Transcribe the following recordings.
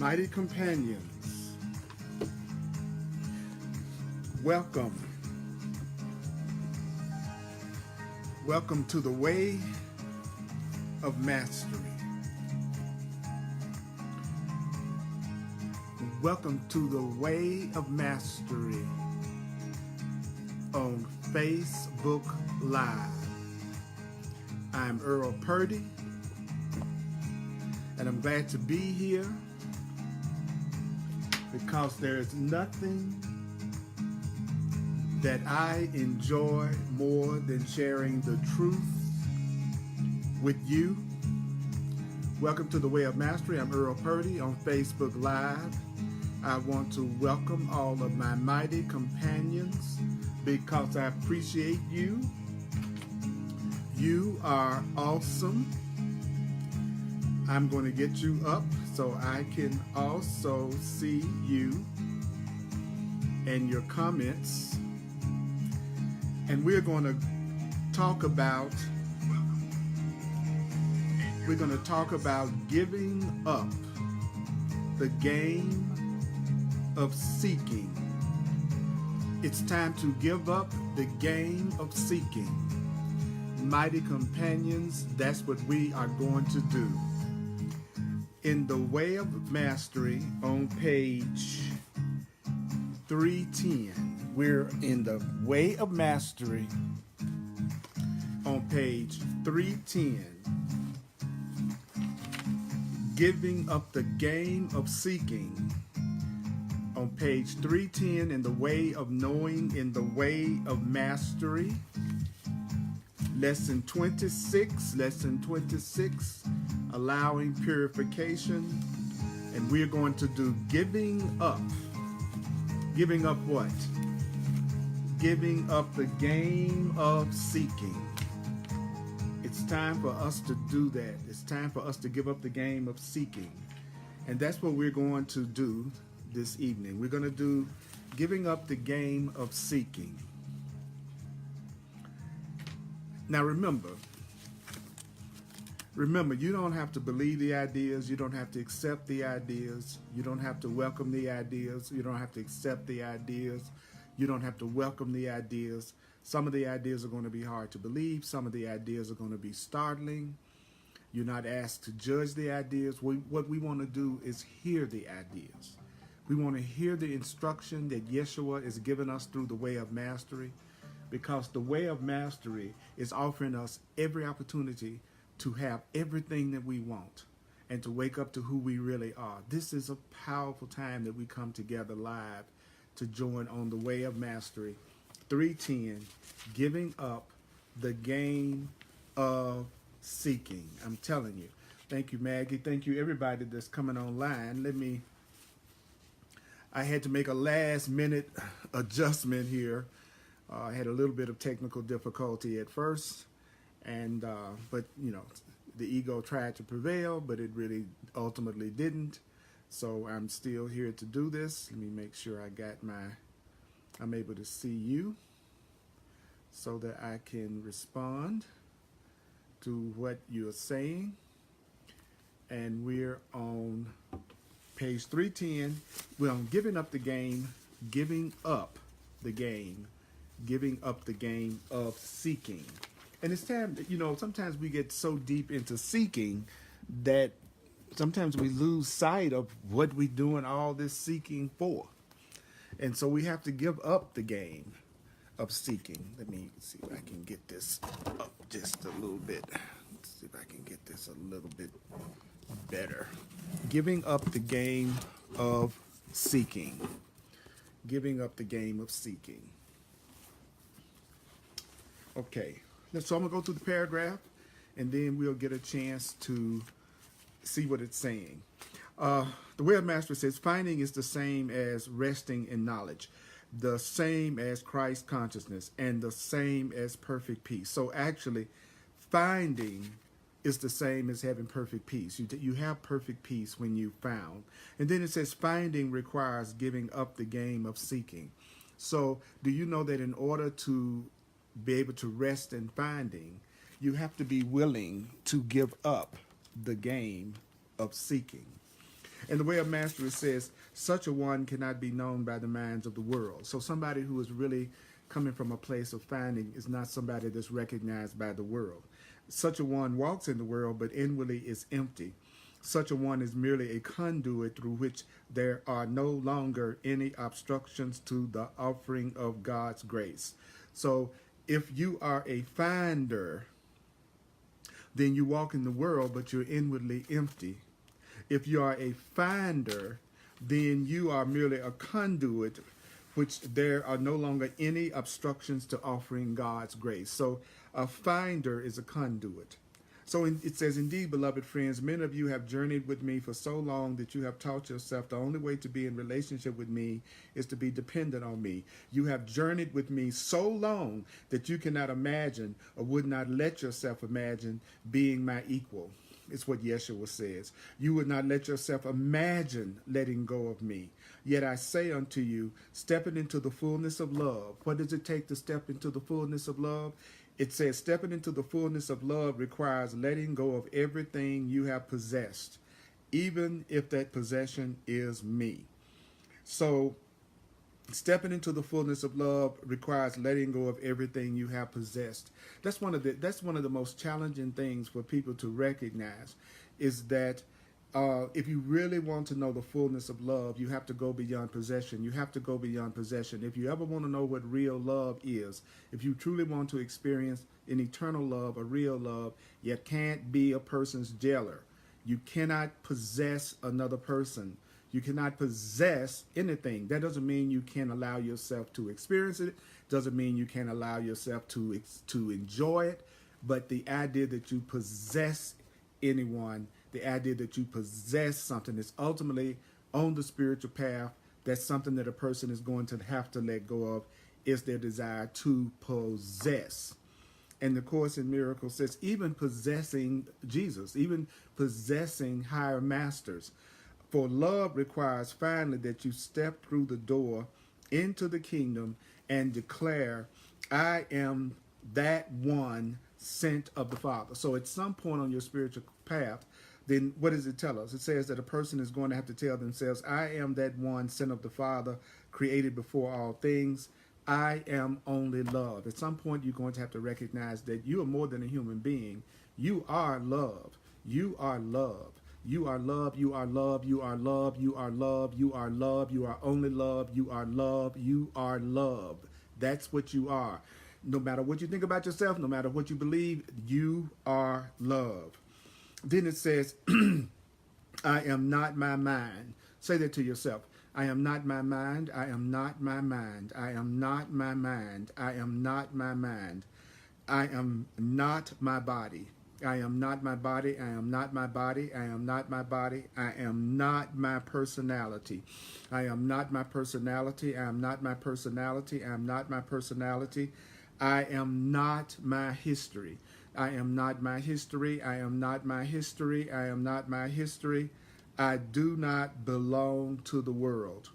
Mighty companions, welcome. Welcome to the way of mastery. Welcome to the way of mastery on Facebook Live. I'm Earl Purdy, and I'm glad to be here because there's nothing that I enjoy more than sharing the truth with you. Welcome to the Way of Mastery. I'm Earl Purdy on Facebook Live. I want to welcome all of my mighty companions because I appreciate you. You are awesome. I'm going to get you up so I can also see you and your comments. And we're going to talk about giving up the game of seeking. It's time to give up the game of seeking. Mighty companions, that's what we are going to do. In the Way of Mastery on page 310. We're in the Way of Mastery on page 310. Giving up the game of seeking. On page 310 in the Way of Knowing, in the Way of Mastery. Lesson 26, allowing purification. And we're going to do giving up. Giving up what? Giving up the game of seeking. It's time for us to do that. It's time for us to give up the game of seeking. And that's what we're going to do this evening. We're going to do giving up the game of seeking. Now remember, you don't have to believe the ideas. You don't have to accept the ideas. You don't have to welcome the ideas. You don't have to accept the ideas. You don't have to welcome the ideas. Some of the ideas are going to be hard to believe. Some of the ideas are going to be startling. You're not asked to judge the ideas. What we want to do is hear the ideas. We want to hear the instruction that Yeshua is giving us through the Way of Mastery, because the Way of Mastery is offering us every opportunity to have everything that we want and to wake up to who we really are. This is a powerful time that we come together live to join on the Way of Mastery. 310, giving up the game of seeking. I'm telling you. Thank you, Maggie. Thank you, everybody that's coming online. I had to make a last minute adjustment here. I had a little bit of technical difficulty at first, and but you know, the ego tried to prevail, but it really ultimately didn't. So I'm still here to do this. Let me make sure I'm able to see you so that I can respond to what you're saying. And we're on page 310. We're on giving up the game of seeking. And it's time, sometimes we get so deep into seeking that sometimes we lose sight of what we're doing all this seeking for. And so we have to give up the game of seeking. Let me see if I can get this up just a little bit. Let's see if I can get this a little bit better. Giving up the game of seeking. Giving up the game of seeking. Okay, so I'm going to go through the paragraph, and then we'll get a chance to see what it's saying. The Way of Mastery says, finding is the same as resting in knowledge, the same as Christ consciousness, and the same as perfect peace. So actually, finding is the same as having perfect peace. You have perfect peace when you found. And then it says, finding requires giving up the game of seeking. So do you know that in order to be able to rest in finding, you have to be willing to give up the game of seeking. And the way of mastery says, such a one cannot be known by the minds of the world. So somebody who is really coming from a place of finding is not somebody that's recognized by the world. Such a one walks in the world, but inwardly is empty. Such a one is merely a conduit through which there are no longer any obstructions to the offering of God's grace. So if you are a finder, then you walk in the world, but you're inwardly empty. If you are a finder, then you are merely a conduit, which there are no longer any obstructions to offering God's grace. So a finder is a conduit. So it says, indeed, beloved friends, many of you have journeyed with me for so long that you have taught yourself the only way to be in relationship with me is to be dependent on me. You have journeyed with me so long that you cannot imagine or would not let yourself imagine being my equal. It's what Yeshua says. You would not let yourself imagine letting go of me. Yet I say unto you, stepping into the fullness of love. What does it take to step into the fullness of love? It says stepping into the fullness of love requires letting go of everything you have possessed, even if that possession is me. So stepping into the fullness of love requires letting go of everything you have possessed. That's one of the most challenging things for people to recognize, is that if you really want to know the fullness of love, you have to go beyond possession. You have to go beyond possession. If you ever want to know what real love is, if you truly want to experience an eternal love, a real love, you can't be a person's jailer. You cannot possess another person. You cannot possess anything. That doesn't mean you can't allow yourself to experience it. Doesn't mean you can't allow yourself to enjoy it. But the idea that you possess anyone, the idea that you possess something is ultimately on the spiritual path. That's something that a person is going to have to let go of, is their desire to possess. And the Course in Miracles says even possessing Jesus, even possessing higher masters. For love requires finally that you step through the door into the kingdom and declare, I am that one sent of the Father. So at some point on your spiritual path, then what does it tell us? It says that a person is going to have to tell themselves, I am that one sent of the Father, created before all things. I am only love. At some point, you're going to have to recognize that you are more than a human being. You are love. You are love. You are love. You are love. You are love. You are love. You are love. You are only love. You are love. You are love. That's what you are. No matter what you think about yourself, no matter what you believe, you are love. Then it says, I am not my mind. Say that to yourself. I am not my mind. I am not my mind. I am not my mind. I am not my mind. I am not my body. I am not my body. I am not my body. I am not my body. I am not my personality. I am not my personality. I am not my personality. I am not my personality. I am not my history. I am not my history. I am not my history. I am not my history. I do not belong to the world.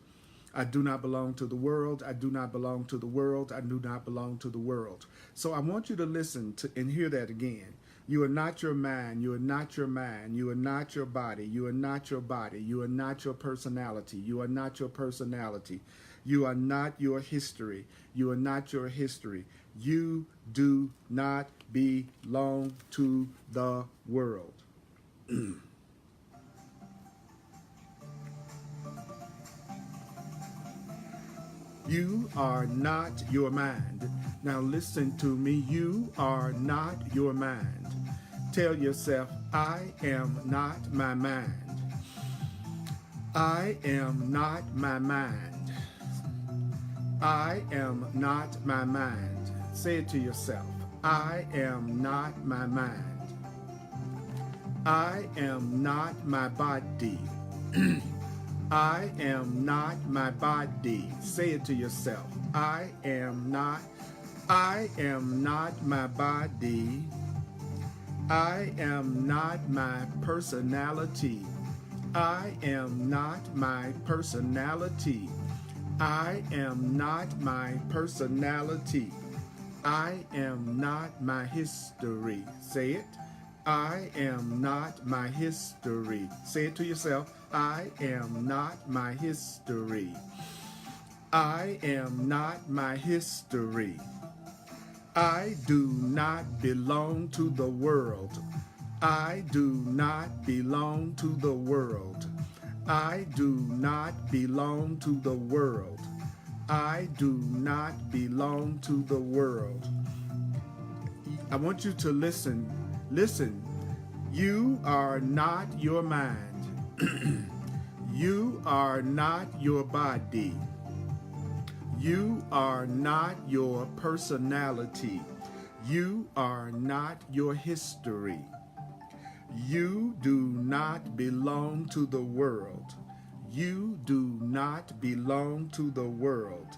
I do not belong to the world. I do not belong to the world. I do not belong to the world. So I want you to listen to and hear that again. You are not your mind. You are not your mind. You are not your body. You are not your body. You are not your personality. You are not your personality. You are not your history. You are not your history. You do not belong to the world. You are not your mind. Now listen to me. You are not your mind. Tell yourself, I am not my mind. I am not my mind. I am not my mind. Say it to yourself. I am not my mind. I am not my body. I am not my body. Say it to yourself. I am not my body. I am not my personality. I am not my personality. I am not my personality. I am not my history. Say it. I am not my history. Say it to yourself. I am not my history. I am not my history. I do not belong to the world. I do not belong to the world. I do not belong to the world. I do not belong to the world. I want you to listen. Listen. You are not your mind. You are not your body. You are not your personality. You are not your history. You do not belong to the world. You do not belong to the world.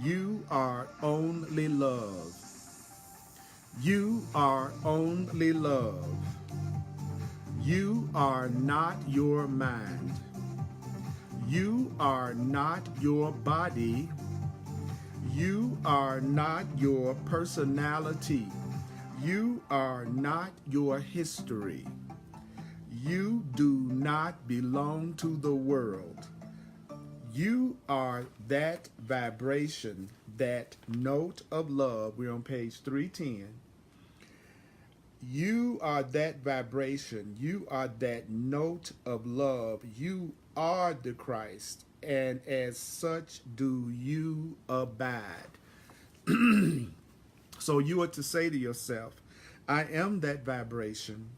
You are only love. You are only love. You are not your mind. You are not your body. You are not your personality. You are not your history. You do not belong to the world. You are that vibration, that note of love. We're on page 310. You are that vibration. You are that note of love. You are the Christ, and as such do you abide. So you are to say to yourself, I am that vibration.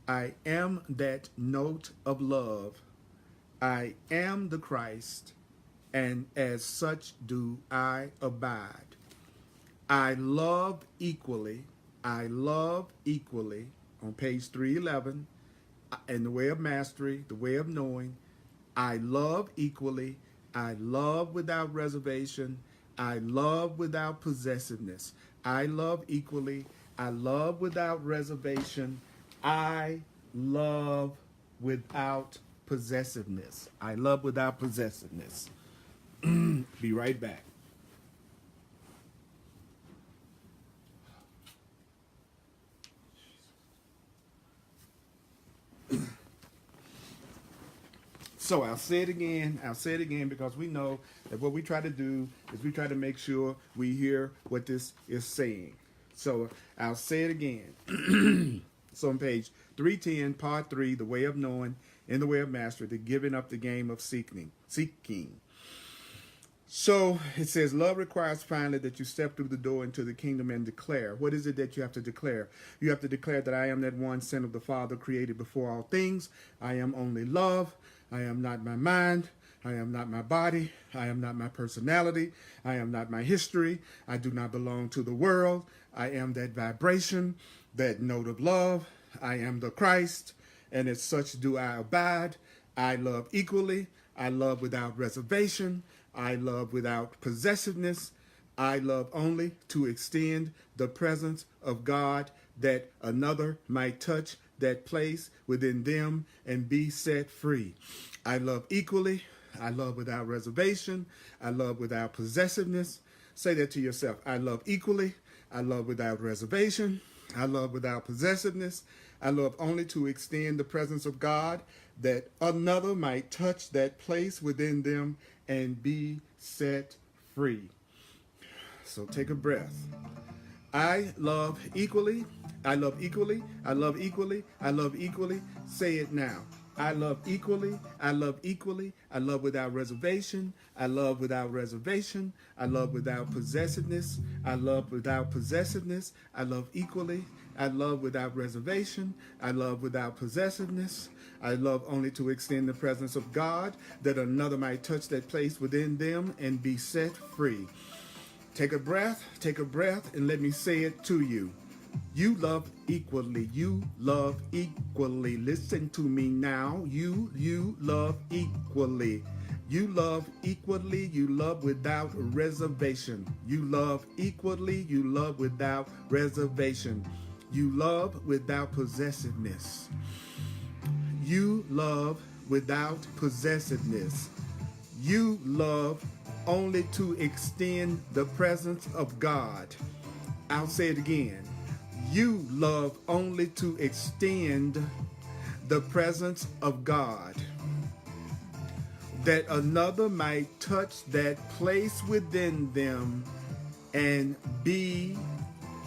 I am that note of love. I am the Christ, and as such do I abide. I love equally. I love equally. On page 311, in the way of mastery, the way of knowing, I love equally. I love without reservation. I love without possessiveness. I love equally. I love without reservation. I love without possessiveness. I love without possessiveness. Be right back. So I'll say it again. I'll say it again because we know that what we try to do is we try to make sure we hear what this is saying. So I'll say it again. So on page 310, part 3, the way of knowing, in the way of mastery, the giving up the game of seeking. So it says, love requires finally that you step through the door into the kingdom and declare. What is it that you have to declare? You have to declare that I am that one sent of the Father, created before all things. I am only love. I am not my mind. I am not my body. I am not my personality. I am not my history. I do not belong to the world. I am that vibration, that note of love. I am the Christ, and as such do I abide. I love equally. I love without reservation. I love without possessiveness. I love only to extend the presence of God that another might touch that place within them and be set free. I love equally. I love without reservation. I love without possessiveness. Say that to yourself. I love equally. I love without reservation. I love without possessiveness. I love only to extend the presence of God that another might touch that place within them and be set free. So take a breath. I love equally. I love equally. I love equally. I love equally. Say it now. I love equally. I love equally. I love without reservation. I love without reservation. I love without possessiveness. I love without possessiveness. I love equally. I love without reservation. I love without possessiveness. I love only to extend the presence of God that another might touch that place within them and be set free. Take a breath, and let me say it to you. You love equally. You love equally. Listen to me now. You love equally. You love equally. You love without reservation. You love equally. You love without reservation. You love without possessiveness. You love without possessiveness. You love only to extend the presence of God. I'll say it again. You love only to extend the presence of God, that another might touch that place within them and be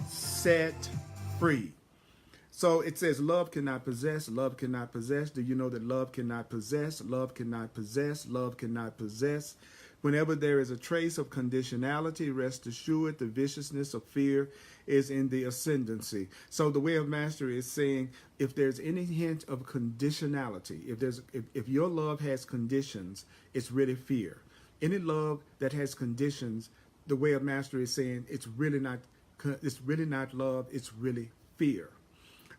set free. So it says love cannot possess, love cannot possess. Do you know that love cannot possess, love cannot possess, love cannot possess? Whenever there is a trace of conditionality, rest assured the viciousness of fear is in the ascendancy. So the way of mastery is saying if there's any hint of conditionality, if your love has conditions, it's really fear. Any love that has conditions, the way of mastery is saying it's really not love, it's really fear.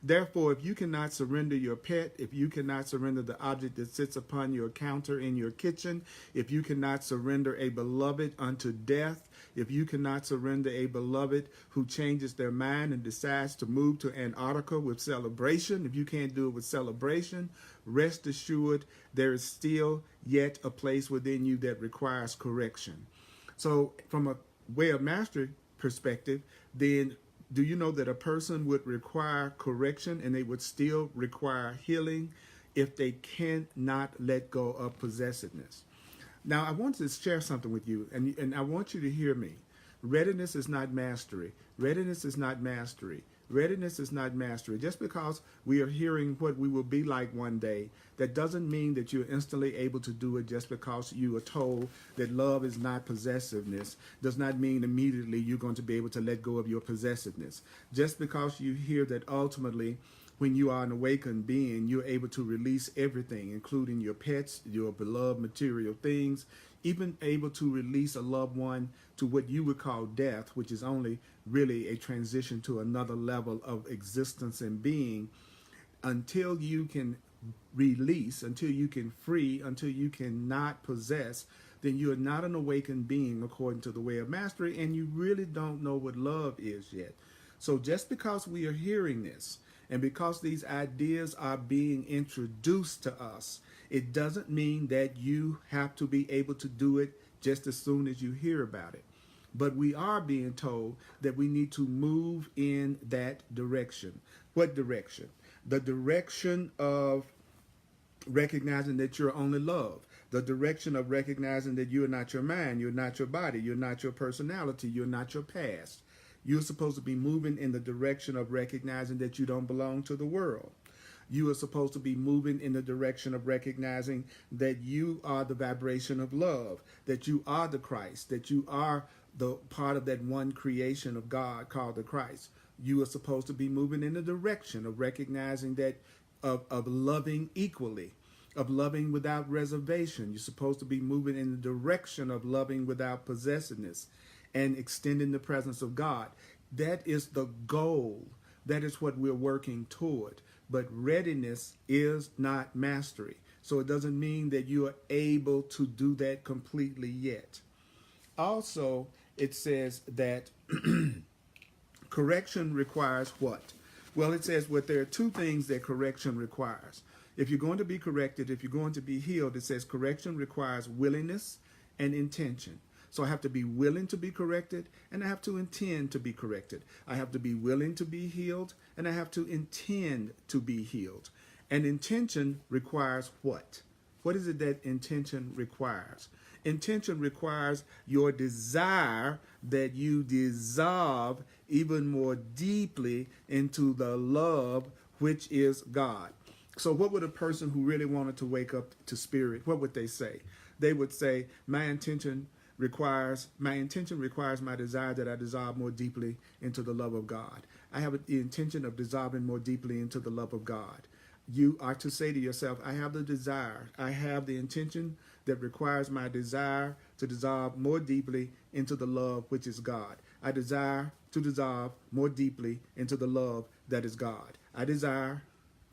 Therefore, if you cannot surrender your pet, if you cannot surrender the object that sits upon your counter in your kitchen, if you cannot surrender a beloved unto death, if you cannot surrender a beloved who changes their mind and decides to move to Antarctica with celebration, if you can't do it with celebration, rest assured there is still yet a place within you that requires correction. So from a way of mastery perspective, then do you know that a person would require correction and they would still require healing if they cannot let go of possessiveness? Now, I want to share something with you, and I want you to hear me. Readiness is not mastery. Readiness is not mastery. Readiness is not mastery. Just because we are hearing what we will be like one day, that doesn't mean that you're instantly able to do it just because you are told that love is not possessiveness. Does not mean immediately you're going to be able to let go of your possessiveness. Just because you hear that ultimately when you are an awakened being, you're able to release everything, including your pets, your beloved material things, even able to release a loved one to what you would call death, which is only really a transition to another level of existence and being. Until you can release, until you can free, until you cannot possess, then you are not an awakened being according to the way of mastery, and you really don't know what love is yet. So just because we are hearing this, and because these ideas are being introduced to us, it doesn't mean that you have to be able to do it just as soon as you hear about it. But we are being told that we need to move in that direction. What direction? The direction of recognizing that you're only love. The direction of recognizing that you're not your mind, you're not your body, you're not your personality, you're not your past. You're supposed to be moving in the direction of recognizing that you don't belong to the world. You are supposed to be moving in the direction of recognizing that you are the vibration of love, that you are the Christ, that you are the part of that one creation of God called the Christ. You are supposed to be moving in the direction of recognizing that of loving equally, of loving without reservation. You're supposed to be moving in the direction of loving without possessiveness and extending the presence of God. That is the goal. That is what we're working toward. But readiness is not mastery. So it doesn't mean that you are able to do that completely yet. Also, it says that correction requires what? Well, it says there are two things that correction requires. If you're going to be corrected, if you're going to be healed, it says correction requires willingness and intention. So I have to be willing to be corrected, and I have to intend to be corrected. I have to be willing to be healed, and I have to intend to be healed. And intention requires what? What is it that intention requires? Intention requires your desire that you dissolve even more deeply into the love which is God. So what would a person who really wanted to wake up to spirit, what would they say? They would say, my intention requires my desire that I dissolve more deeply into the love of God. I have the intention of dissolving more deeply into the love of God. You are to say to yourself, I have the desire, I have the intention that requires my desire to dissolve more deeply into the love which is God. I desire to dissolve more deeply into the love that is God. I desire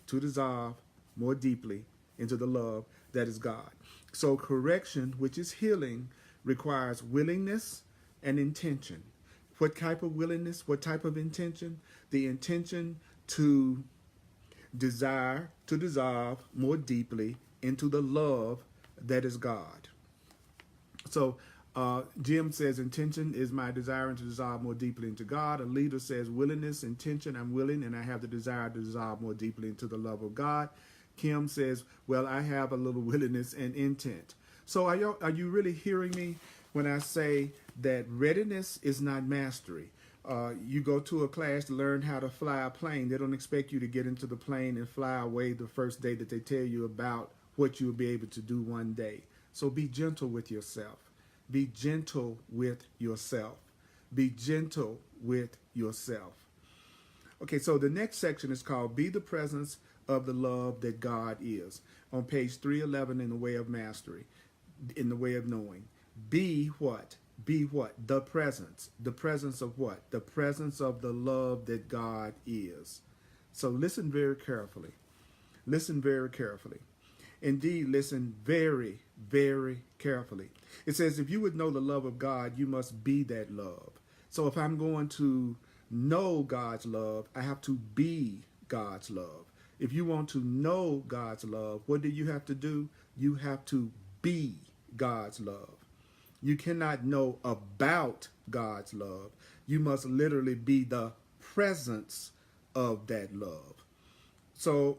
to dissolve more deeply into the love that is God. So correction, which is healing, requires willingness and intention. What type of willingness? What type of intention? The intention to desire to dissolve more deeply into the love that is God. So Jim says intention is my desire to dissolve more deeply into God. A leader says willingness, intention, I'm willing and I have the desire to dissolve more deeply into the love of God. Kim says, well, I have a little willingness and intent. So are you really hearing me when I say that readiness is not mastery? You go to a class to learn how to fly a plane. They don't expect you to get into the plane and fly away the first day that they tell you about what you'll be able to do one day. So be gentle with yourself. Be gentle with yourself. Be gentle with yourself. Okay, so the next section is called Be the Presence of the Love That God Is. On page 311 in the Way of Mastery, in the Way of Knowing. Be what? Be what? The presence. The presence of what? The presence of the love that God is. So listen very carefully. Listen very carefully. Indeed, listen very, very carefully. It says, if you would know the love of God, you must be that love. So if I'm going to know God's love, I have to be God's love. If you want to know God's love, what do you have to do? You have to be God's love. You cannot know about God's love. You must literally be the presence of that love. So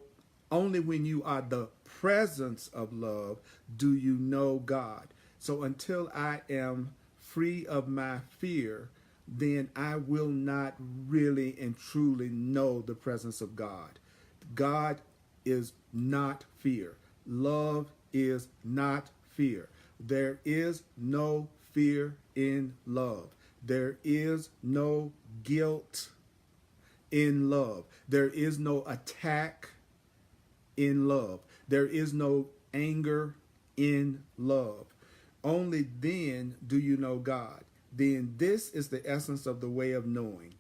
only when you are the presence of love do you know God. So until I am free of my fear, then I will not really and truly know the presence of God. God is not fear. Love is not fear. There is no fear in love. There is no guilt in love. There is no attack in love. There is no anger in love. Only then do you know God. Then this is the essence of the way of knowing.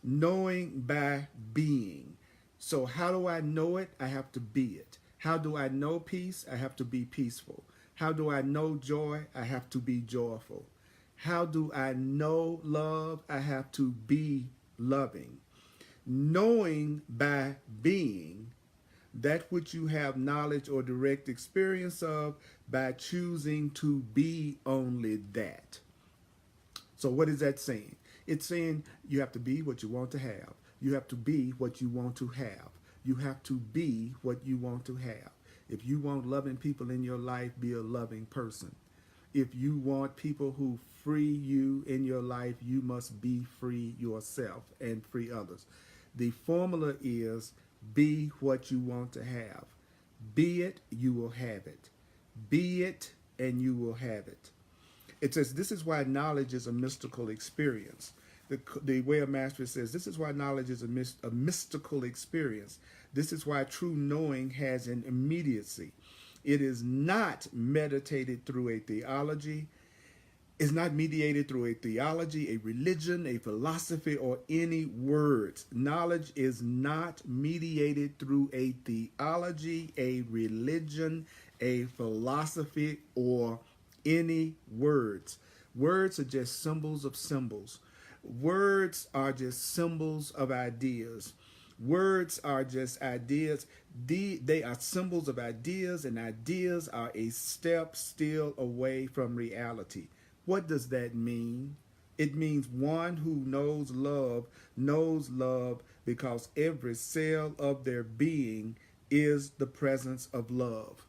Knowing by being. So how do I know it? I have to be it. How do I know peace? I have to be peaceful. How do I know joy? I have to be joyful. How do I know love? I have to be loving. Knowing by being that which you have knowledge or direct experience of by choosing to be only that. So what is that saying? It's saying you have to be what you want to have. You have to be what you want to have. You have to be what you want to have. If you want loving people in your life, be a loving person. If you want people who free you in your life, you must be free yourself and free others. The formula is be what you want to have. Be it, you will have it. Be it, and you will have it. It says this is why knowledge is a mystical experience. The Way of Mastery says this is why knowledge is a mystical experience. This is why true knowing has an immediacy. It is not meditated through a theology. It's not mediated through a theology, a religion, a philosophy, or any words. Knowledge is not mediated through a theology, a religion, a philosophy, or any words. Words are just symbols of symbols. Words are just symbols of ideas. Words are just ideas. They are symbols of ideas, and ideas are a step still away from reality. What does that mean? It means one who knows love because every cell of their being is the presence of love.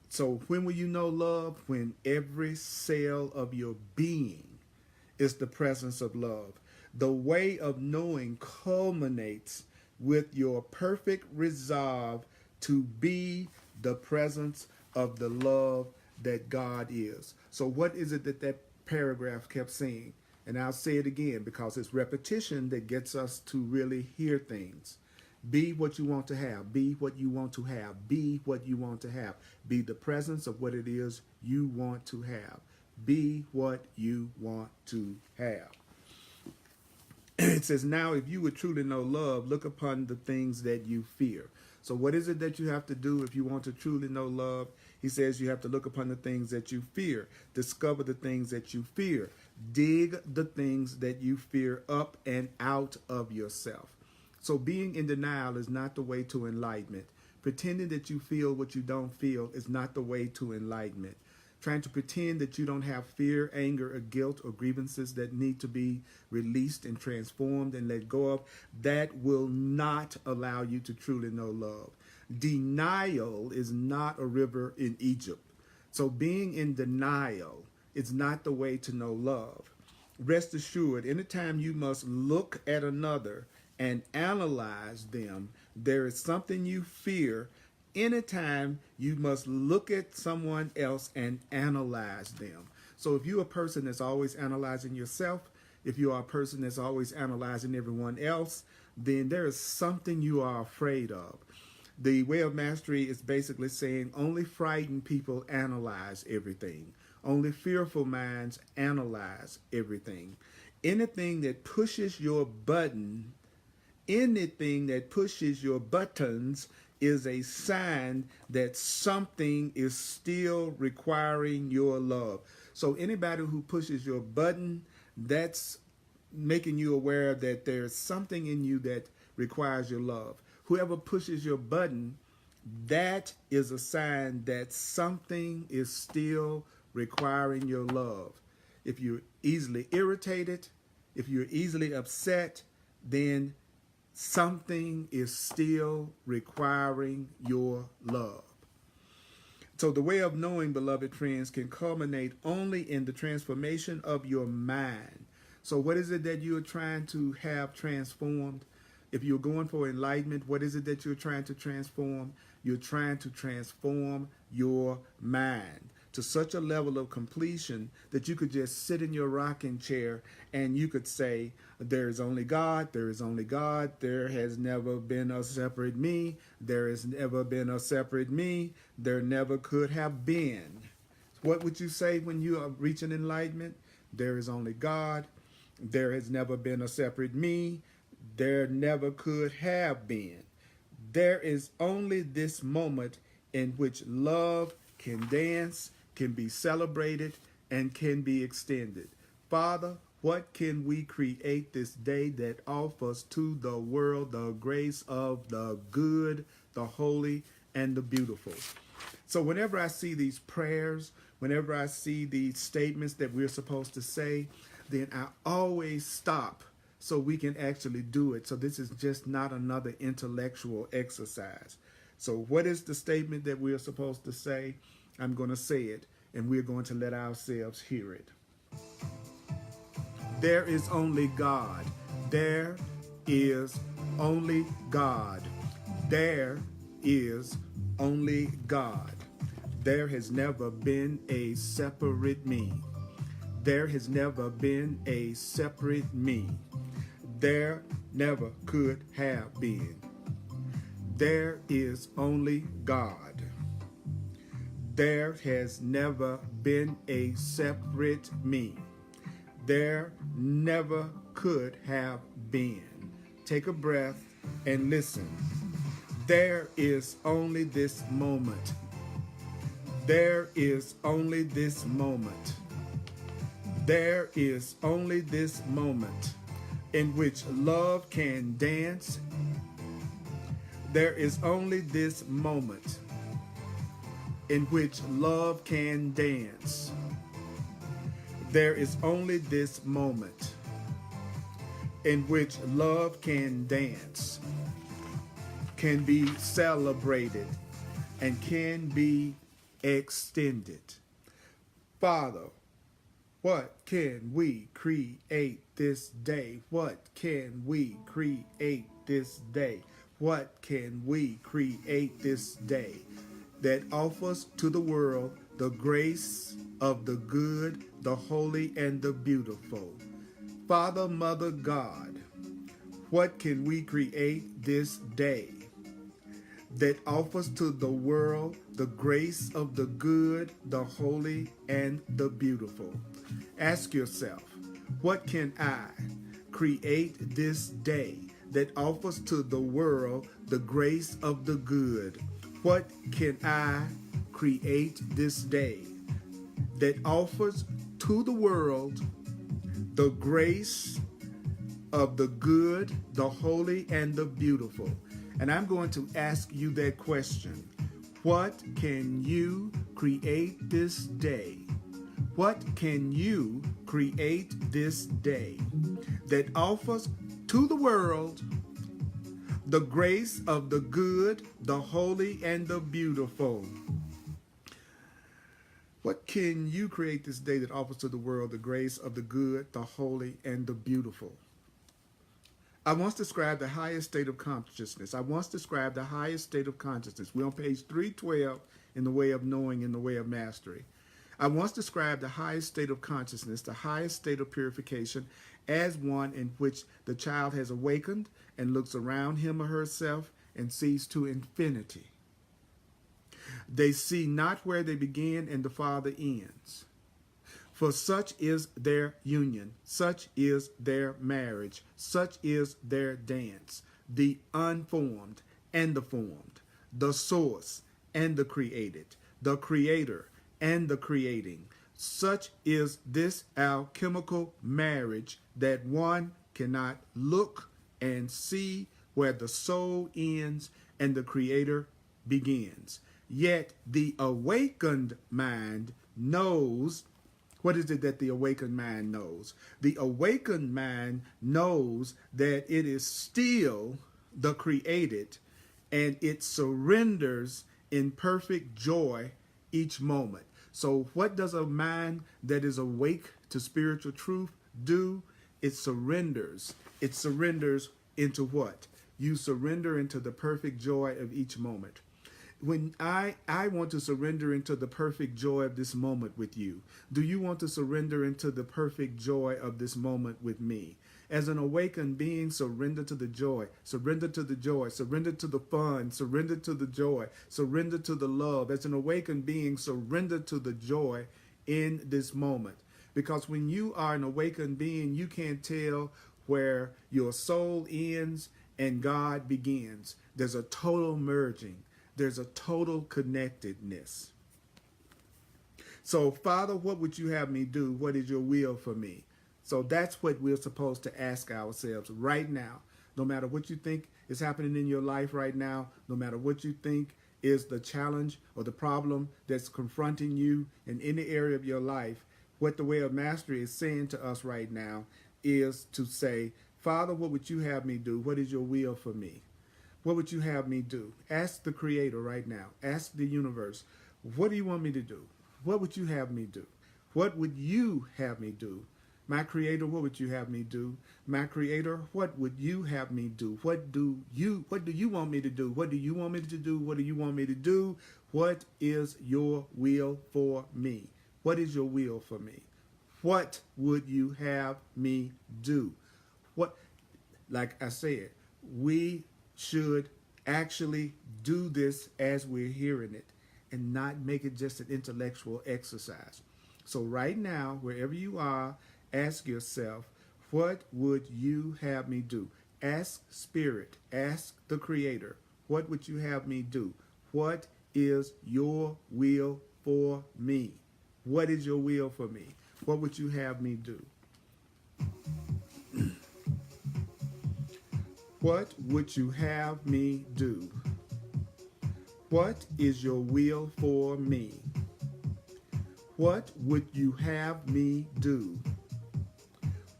So when will you know love? When every cell of your being is the presence of love. The way of knowing culminates with your perfect resolve to be the presence of the love that God is. So what is it that paragraph kept saying? And I'll say it again because it's repetition that gets us to really hear things. Be what you want to have. Be what you want to have. Be what you want to have. Be the presence of what it is you want to have. Be what you want to have. It says, now if you would truly know love, look upon the things that you fear. So what is it that you have to do if you want to truly know love? He says you have to look upon the things that you fear. Discover the things that you fear. Dig the things that you fear up and out of yourself. So being in denial is not the way to enlightenment. Pretending that you feel what you don't feel is not the way to enlightenment. trying to pretend that you don't have fear, anger, or guilt or grievances that need to be released and transformed and let go of, that will not allow you to truly know love. Denial is not a river in Egypt. So being in denial is not the way to know love. Rest assured, anytime you must look at another and analyze them, there is something you fear. Anytime you must look at someone else and analyze them. So if you're a person that's always analyzing yourself, if you are a person that's always analyzing everyone else, then there is something you are afraid of. The way of mastery is basically saying only frightened people analyze everything. Only fearful minds analyze everything. Anything that pushes your button, anything that pushes your buttons is a sign that something is still requiring your love. So anybody who pushes your button, that's making you aware that there's something in you that requires your love. Whoever pushes your button, that is a sign that something is still requiring your love. If you're easily irritated, if you're easily upset, then something is still requiring your love. So the way of knowing, beloved friends, can culminate only in the transformation of your mind. So what is it that you're trying to have transformed? If you're going for enlightenment, what is it that you're trying to transform? You're trying to transform your mind to such a level of completion that you could just sit in your rocking chair and you could say, there is only God, there is only God, there has never been a separate me, there has never been a separate me, there never could have been. What would you say when you are reaching enlightenment? There is only God, there has never been a separate me, there never could have been. There is only this moment in which love can dance, can be celebrated, and can be extended. Father, what can we create this day that offers to the world the grace of the good, the holy, and the beautiful? So whenever I see these prayers, whenever I see these statements that we're supposed to say, then I always stop so we can actually do it. So this is just not another intellectual exercise. So what is the statement that we're supposed to say? I'm going to say it, and we're going to let ourselves hear it. There is only God. There is only God. There is only God. There has never been a separate me. There has never been a separate me. There never could have been. There is only God. There has never been a separate me. There never could have been. Take a breath and listen. There is only this moment. There is only this moment. There is only this moment in which love can dance. There is only this moment in which love can dance. There is only this moment in which love can dance, can be celebrated, and can be extended. Father, what can we create this day? What can we create this day? What can we create this day that offers to the world the grace of the good, the holy, and the beautiful? Father, Mother, God, what can we create this day that offers to the world the grace of the good, the holy, and the beautiful? Ask yourself, what can I create this day that offers to the world the grace of the good? What can I create this day that offers to the world the grace of the good, the holy, and the beautiful? And I'm going to ask you that question. What can you create this day? What can you create this day that offers to the world the grace of the good, the holy, and the beautiful? What can you create this day that offers to the world the grace of the good, the holy, and the beautiful? I once described the highest state of consciousness. We're on page 312 in the way of knowing, in the way of mastery. I once described the highest state of consciousness, the highest state of purification, as one in which the child has awakened and looks around him or herself and sees to infinity. They see not where they begin and the Father ends. For such is their union, such is their marriage, such is their dance, the unformed and the formed, the source and the created, the creator and the creating. Such is this alchemical marriage that one cannot look and see where the soul ends and the creator begins. Yet the awakened mind knows. What is it that the awakened mind knows? The awakened mind knows that it is still the created, and it surrenders in perfect joy each moment. So what does a mind that is awake to spiritual truth do? It surrenders. It surrenders into what? You surrender into the perfect joy of each moment. When I want to surrender into the perfect joy of this moment with you. Do you want to surrender into the perfect joy of this moment with me? As an awakened being, surrender to the joy, surrender to the joy, surrender to the fun, surrender to the joy, surrender to the love. As an awakened being, surrender to the joy in this moment. Because when you are an awakened being, you can't tell where your soul ends and God begins. There's a total merging. There's a total connectedness. So, Father, what would you have me do? What is your will for me? So that's what we're supposed to ask ourselves right now. No matter what you think is happening in your life right now, no matter what you think is the challenge or the problem that's confronting you in any area of your life, what the way of mastery is saying to us right now is to say, Father, what would you have me do? What is your will for me? What would you have me do? Ask the Creator right now. Ask the universe. What do you want me to do? What would you have me do? What would you have me do? My Creator, what would you have me do? My Creator, what would you have me do? What do you want me to do? What do you want me to do? What do you want me to do? What is your will for me? What is your will for me? What would you have me do? What, like I said, we should actually do this as we're hearing it and not make it just an intellectual exercise. So right now, wherever you are, ask yourself, what would you have me do? Ask Spirit, ask the Creator, what would you have me do? What is your will for me? What is your will for me? What would you have me do? What would you have me do? What is your will for me? What would you have me do?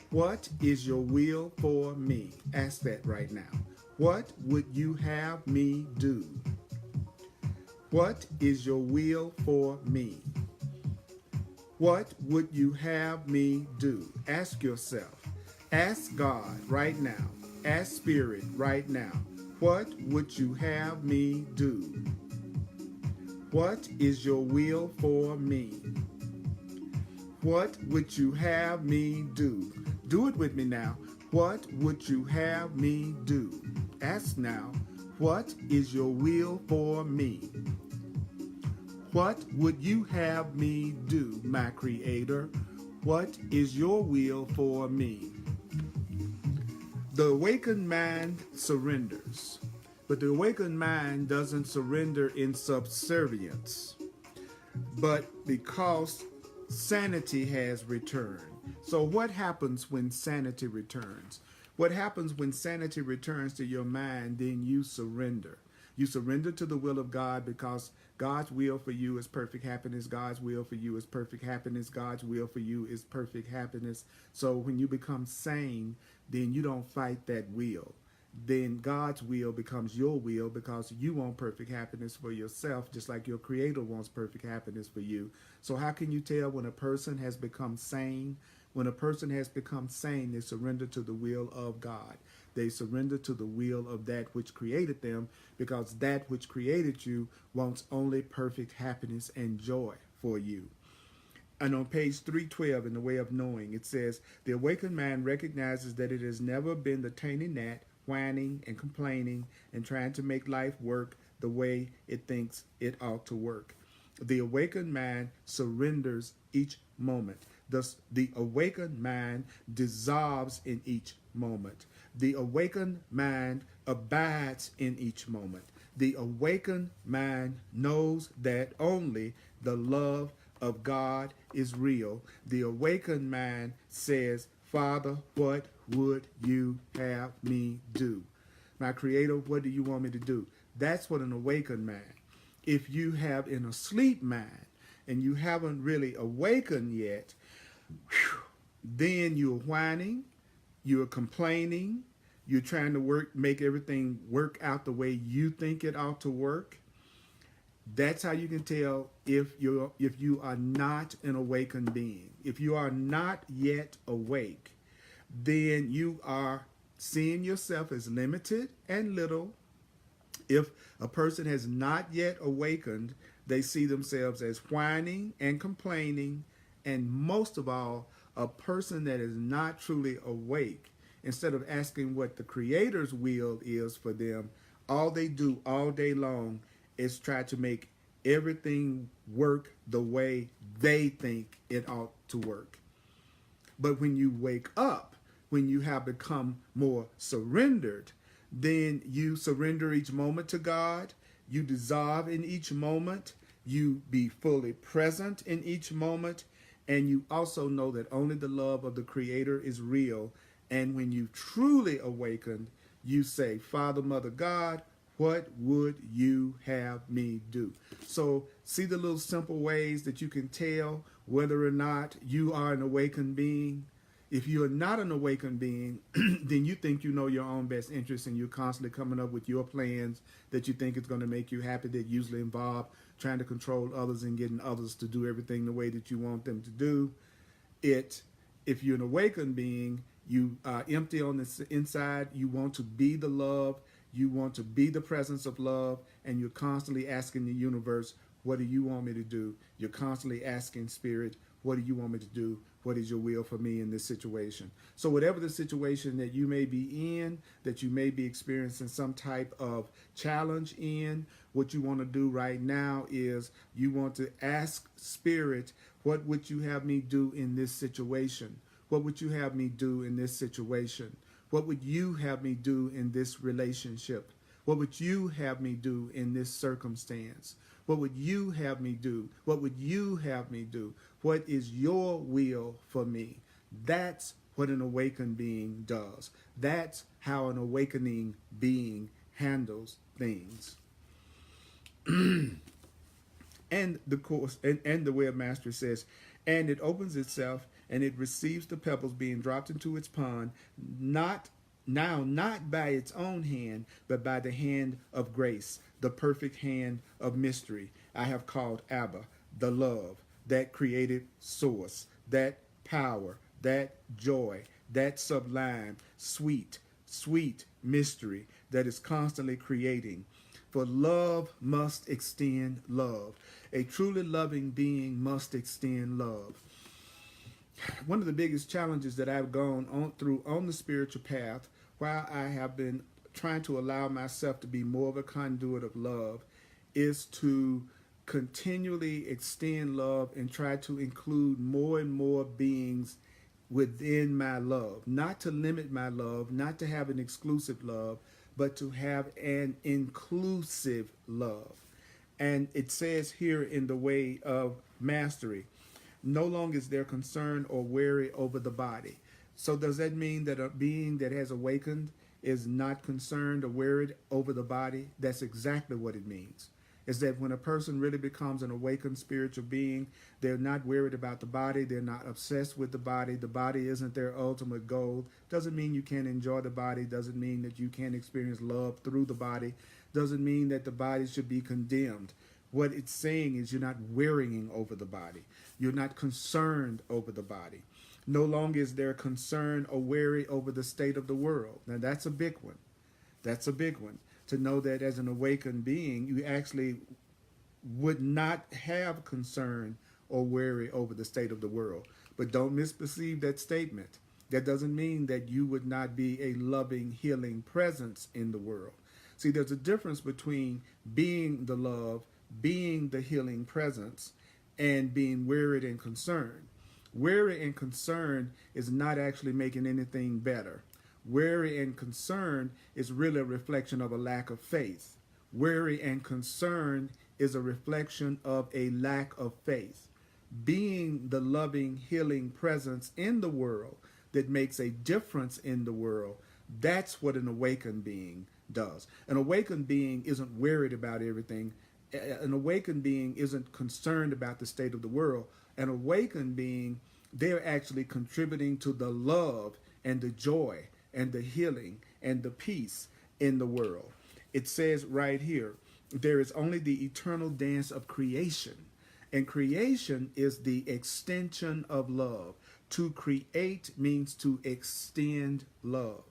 What is your will for me? Ask that right now. What would you have me do? What is your will for me? What would you have me do? Ask yourself. Ask God right now. Ask Spirit right now. What would you have me do? What is your will for me? What would you have me do? Do it with me now. What would you have me do? Ask now. What is your will for me? What would you have me do, my Creator? What is your will for me? The awakened mind surrenders, but the awakened mind doesn't surrender in subservience, but because sanity has returned. So what happens when sanity returns? What happens when sanity returns to your mind? Then you surrender. You surrender to the will of God because God's will for you is perfect happiness. God's will for you is perfect happiness. God's will for you is perfect happiness. So when you become sane, then you don't fight that will. Then God's will becomes your will because you want perfect happiness for yourself, just like your Creator wants perfect happiness for you. So how can you tell when a person has become sane? When a person has become sane, they surrender to the will of God. They surrender to the will of that which created them, because that which created you wants only perfect happiness and joy for you. And on page 312 in the Way of Knowing, it says, the awakened mind recognizes that it has never been the tiny gnat, whining and complaining and trying to make life work the way it thinks it ought to work. The awakened mind surrenders each moment. Thus, the awakened mind dissolves in each moment. The awakened mind abides in each moment. The awakened mind knows that only the love of God is real. The awakened mind says, Father, what would you have me do? My Creator, what do you want me to do? That's what an awakened mind. If you have an asleep mind and you haven't really awakened yet, then you're whining, you're complaining, you're trying to make everything work out the way you think it ought to work. That's how you can tell if you are not an awakened being. If you are not yet awake, then you are seeing yourself as limited and little. If a person has not yet awakened, they see themselves as whining and complaining. And most of all, a person that is not truly awake, instead of asking what the Creator's will is for them, all they do all day long is try to make everything work the way they think it ought to work. But when you wake up, when you have become more surrendered, then you surrender each moment to God. You dissolve in each moment. You be fully present in each moment. And you also know that only the love of the Creator is real. And when you truly awakened, you say, Father, Mother, God, what would you have me do? So see the little simple ways that you can tell whether or not you are an awakened being. If you are not an awakened being, then you think you know your own best interest and you're constantly coming up with your plans that you think is going to make you happy, that usually involve trying to control others and getting others to do everything the way that you want them to do. If you're an awakened being, you are empty on the inside. You want to be the love. You want to be the presence of love. And you're constantly asking the universe, what do you want me to do? You're constantly asking Spirit, what do you want me to do? What is your will for me in this situation? So whatever the situation that you may be in, that you may be experiencing some type of challenge in, what you want to do right now is you want to ask Spirit, what would you have me do in this situation? What would you have me do in this situation? What would you have me do in this relationship? What would you have me do in this circumstance? What would you have me do? What would you have me do? What is your will for me? That's what an awakened being does. That's how an awakening being handles things. And the course and the Way of Master says, and it opens itself and it receives the pebbles being dropped into its pond, not by its own hand, but by the hand of grace, the perfect hand of mystery. I have called Abba, the love, that creative source, that power, that joy, that sublime, sweet mystery that is constantly creating. For love must extend love. A truly loving being must extend love. One of the biggest challenges that I've gone through on the spiritual path, while I have been trying to allow myself to be more of a conduit of love, is to continually extend love and try to include more and more beings within my love. Not to limit my love, not to have an exclusive love, but to have an inclusive love. And it says here in the Way of Mastery, no longer is there concern or worry over the body. So does that mean that a being that has awakened is not concerned or worried over the body, that's exactly what it means. Is that when a person really becomes an awakened spiritual being, they're not worried about the body, they're not obsessed with the body isn't their ultimate goal. Doesn't mean you can't enjoy the body, doesn't mean that you can't experience love through the body, doesn't mean that the body should be condemned. What it's saying is you're not worrying over the body. You're not concerned over the body. No longer is there concern or worry over the state of the world. Now that's a big one. That's a big one. To know that as an awakened being, you actually would not have concern or worry over the state of the world. But don't misperceive that statement. That doesn't mean that you would not be a loving, healing presence in the world. See, there's a difference between being the love, being the healing presence, and being worried and concerned. Worry and concern is not actually making anything better. Worry and concern is really a reflection of a lack of faith. Worry and concern is a reflection of a lack of faith. Being the loving, healing presence in the world that makes a difference in the world, that's what an awakened being does. An awakened being isn't worried about everything. An awakened being isn't concerned about the state of the world. An awakened being, they're actually contributing to the love and the joy and the healing and the peace in the world. It says right here, there is only the eternal dance of creation. And creation is the extension of love. To create means to extend love.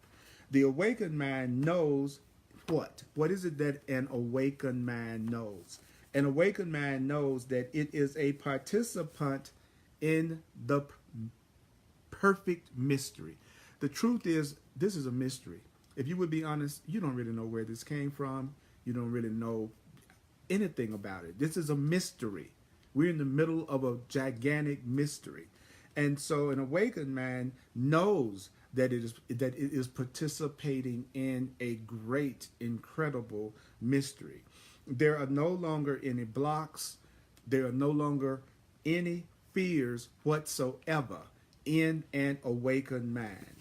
The awakened mind knows what? What is it that an awakened mind knows? An awakened mind knows that it is a participant in the perfect mystery. The truth is, this is a mystery. If you would be honest, you don't really know where this came from. You don't really know anything about it. This is a mystery. We're in the middle of a gigantic mystery. And so an awakened man knows that it is participating in a great, incredible mystery. There are no longer any blocks. There are no longer any fears whatsoever in an awakened mind.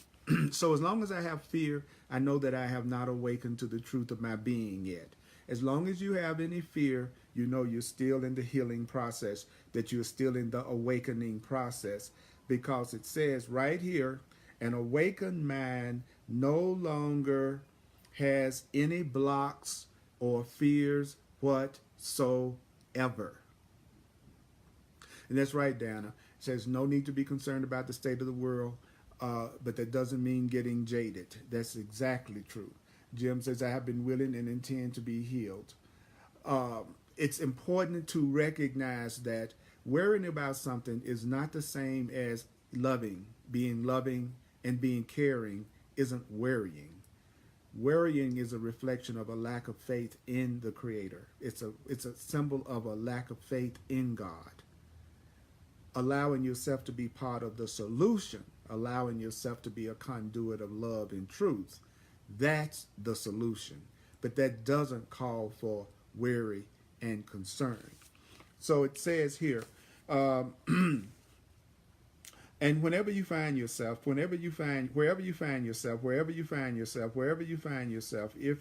So as long as I have fear, I know that I have not awakened to the truth of my being yet. As long as you have any fear, you know you're still in the healing process, that you're still in the awakening process, because it says right here, an awakened mind no longer has any blocks or fears whatsoever. And that's right, Dana. It says no need to be concerned about the state of the world, but that doesn't mean getting jaded. That's exactly true. Jim says, I have been willing and intend to be healed. It's important to recognize that worrying about something is not the same as loving and being caring isn't worrying. Worrying is a reflection of a lack of faith in the Creator. It's a symbol of a lack of faith in God. Allowing yourself to be part of the solution, allowing yourself to be a conduit of love and truth, that's the solution. But that doesn't call for worry and concern. So it says here, and wherever you find yourself, if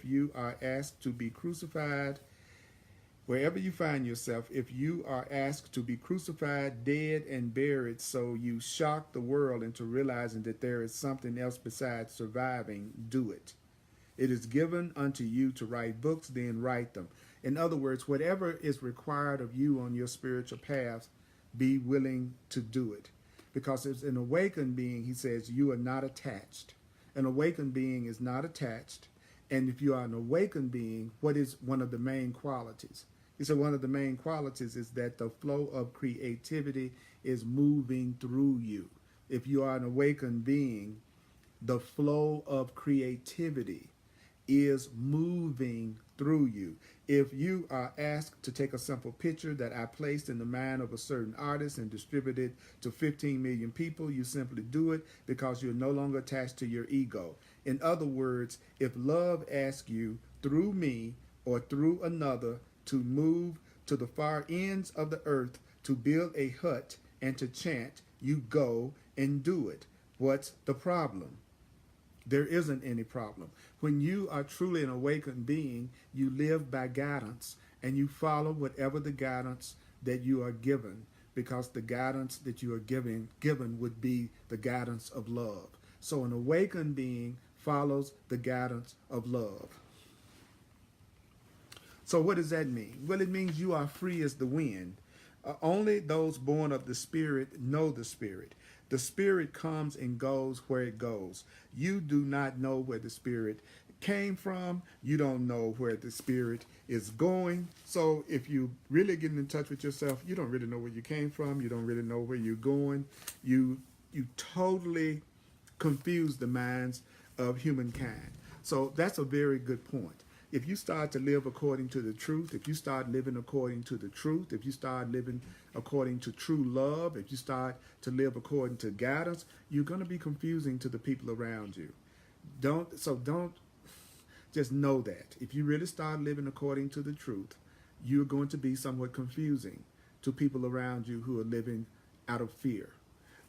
you are asked to be crucified, wherever you find yourself, if you are asked to be crucified, dead, and buried, so you shock the world into realizing that there is something else besides surviving, do it. It is given unto you to write books, then write them. In other words, whatever is required of you on your spiritual path, be willing to do it. Because as an awakened being, he says, you are not attached. An awakened being is not attached. And if you are an awakened being, what is one of the main qualities? He said one of the main qualities is that the flow of creativity is moving through you. If you are an awakened being, the flow of creativity is moving through you. If you are asked to take a simple picture that I placed in the mind of a certain artist and distribute it to 15 million people, you simply do it because you're no longer attached to your ego. In other words, if love asks you through me or through another to move to the far ends of the earth to build a hut and to chant, you go and do it. What's the problem? There isn't any problem. When you are truly an awakened being, you live by guidance and you follow whatever the guidance that you are given, because the guidance that you are given would be the guidance of love. So an awakened being follows the guidance of love. So what does that mean? Well, it means you are free as the wind. Only those born of the Spirit know the Spirit. The Spirit comes and goes where it goes. You do not know where the Spirit came from. You don't know where the Spirit is going. So if you really get in touch with yourself, you don't really know where you came from. You don't really know where you're going. You totally confuse the minds of humankind. So that's a very good point. If you start to live according to the truth, if you start living according to the truth, if you start living according to true love, if you start to live according to guidance, you're going to be confusing to the people around you. Don't just know that. If you really start living according to the truth, you're going to be somewhat confusing to people around you who are living out of fear.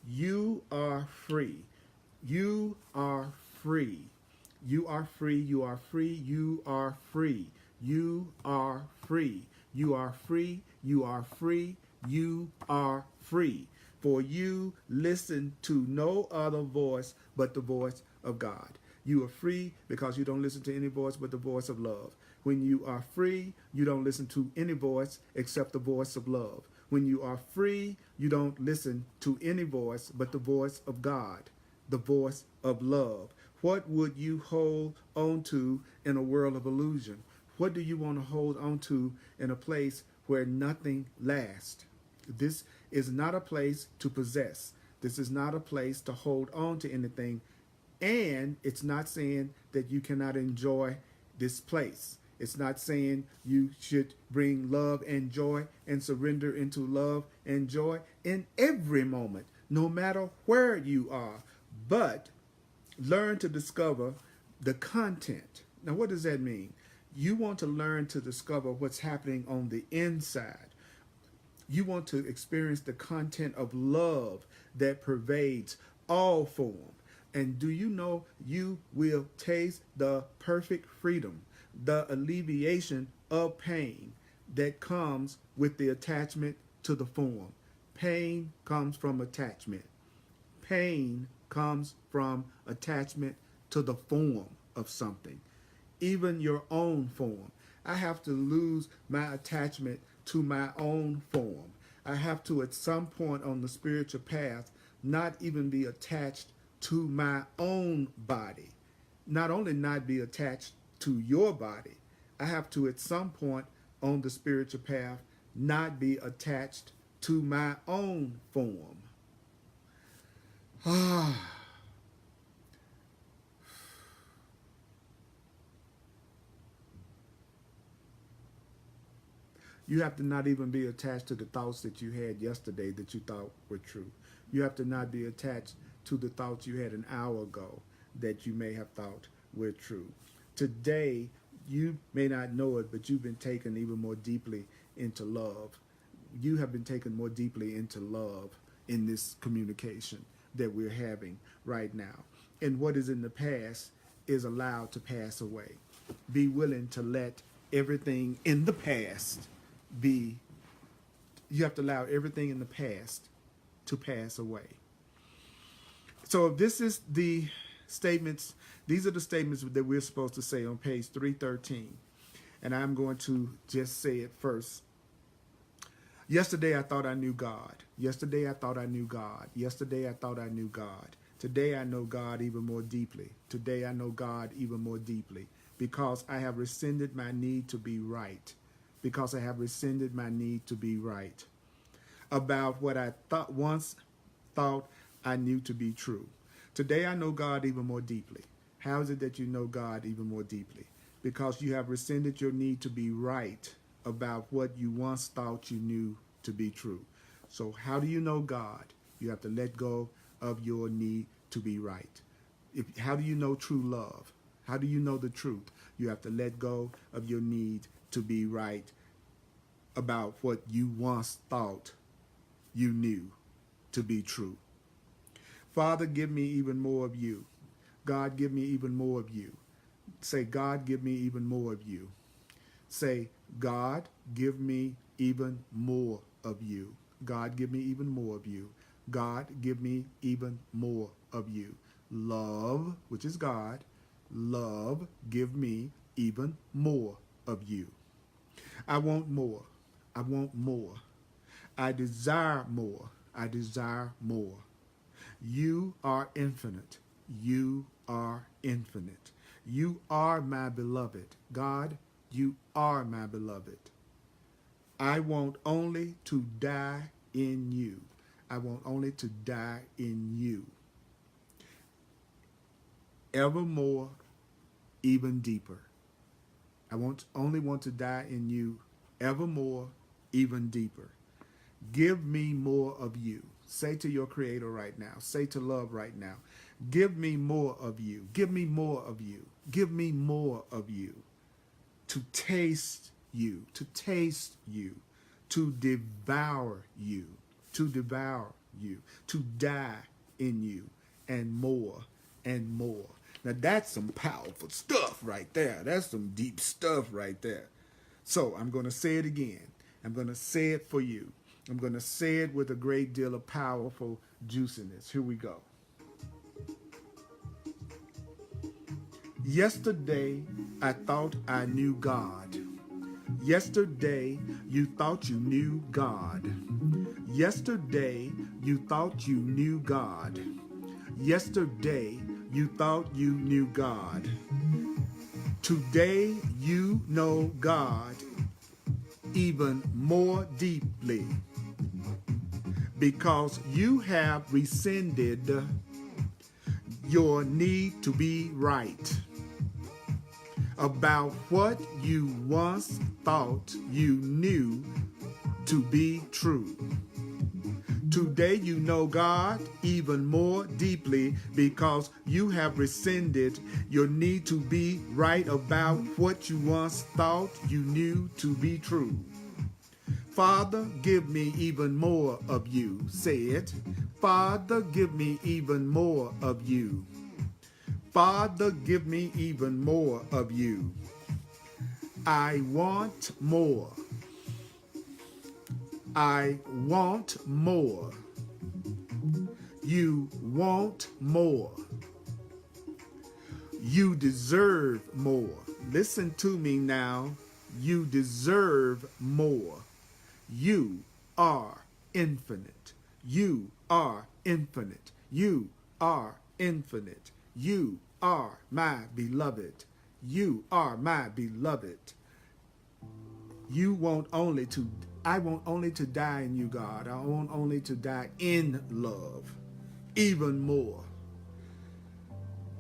You are free. You are free. You are free, you are free, you are free, you are free, you are free, you are free, you are free. For you listen to no other voice but the voice of God. You are free because you don't listen to any voice but the voice of love. When you are free, you don't listen to any voice except the voice of love. When you are free, you don't listen to any voice but the voice of God, the voice of love. What would you hold on to in a world of illusion? What do you want to hold on to in a place where nothing lasts? This is not a place to possess. This is not a place to hold on to anything. And it's not saying that you cannot enjoy this place. It's not saying you should bring love and joy and surrender into love and joy in every moment, no matter where you are. But learn to discover the content. Now, what does that mean? You want to learn to discover what's happening on the inside. You want to experience the content of love that pervades all form. And do you know you will taste the perfect freedom, the alleviation of pain that comes with the attachment to the form? Pain comes from attachment. Pain comes from attachment to the form of something, even your own form. I have to lose my attachment to my own form. I have to, at some point on the spiritual path, not even be attached to my own body. Not only not be attached to your body, I have to, at some point on the spiritual path, not be attached to my own form. You have to not even be attached to the thoughts that you had yesterday that you thought were true. You have to not be attached to the thoughts you had an hour ago that you may have thought were true. Today, you may not know it, but you've been taken even more deeply into love. You have been taken more deeply into love in this communication that we're having right now. And what is in the past is allowed to pass away. Be willing to let everything in the past be. You have to allow everything in the past to pass away. So this is the statements. These are the statements that we're supposed to say on page 313. And I'm going to just say it first. Yesterday I thought I knew God. Yesterday I thought I knew God. Yesterday I thought I knew God. Today I know God even more deeply. Today I know God even more deeply because I have rescinded my need to be right. Because I have rescinded my need to be right about what I once thought I knew to be true. Today I know God even more deeply. How is it that you know God even more deeply? Because you have rescinded your need to be right about what you once thought you knew to be true. So how do you know God? You have to let go of your need to be right. How do you know true love? How do you know the truth? You have to let go of your need to be right about what you once thought you knew to be true. Father, give me even more of you. God, give me even more of you. Say, God, give me even more of you. Say, God, give me even more of you. God, give me even more of you. God, give me even more of you. Love, which is God, love, give me even more of you. I want more. I want more. I desire more. I desire more. You are infinite. You are infinite. You are my beloved. God, you are my beloved. I want only to die in you. I want only to die in you. Evermore, even deeper. I only want to die in you evermore, even deeper. Give me more of you. Say to your Creator right now. Say to love right now. Give me more of you. Give me more of you. Give me more of you. To taste you. To taste you. To devour you. To devour you. To die in you. And more and more. Now that's some powerful stuff right there. That's some deep stuff right there. So I'm going to say it again. I'm going to say it for you. I'm going to say it with a great deal of powerful juiciness. Here we go. Yesterday, I thought I knew God. Yesterday, you thought you knew God. Yesterday, you thought you knew God. Yesterday, you thought you knew God. Today, you know God even more deeply because you have rescinded your need to be right about what you once thought you knew to be true. Today you know God even more deeply because you have rescinded your need to be right about what you once thought you knew to be true. Father, give me even more of you. Say it. Father, give me even more of you. Father, give me even more of you. I want more. I want more. You want more. You deserve more. Listen to me now. You deserve more. You are infinite. You are infinite. You are infinite. You are my beloved. You are my beloved. I want only to die in you, God. I want only to die in love. Even more.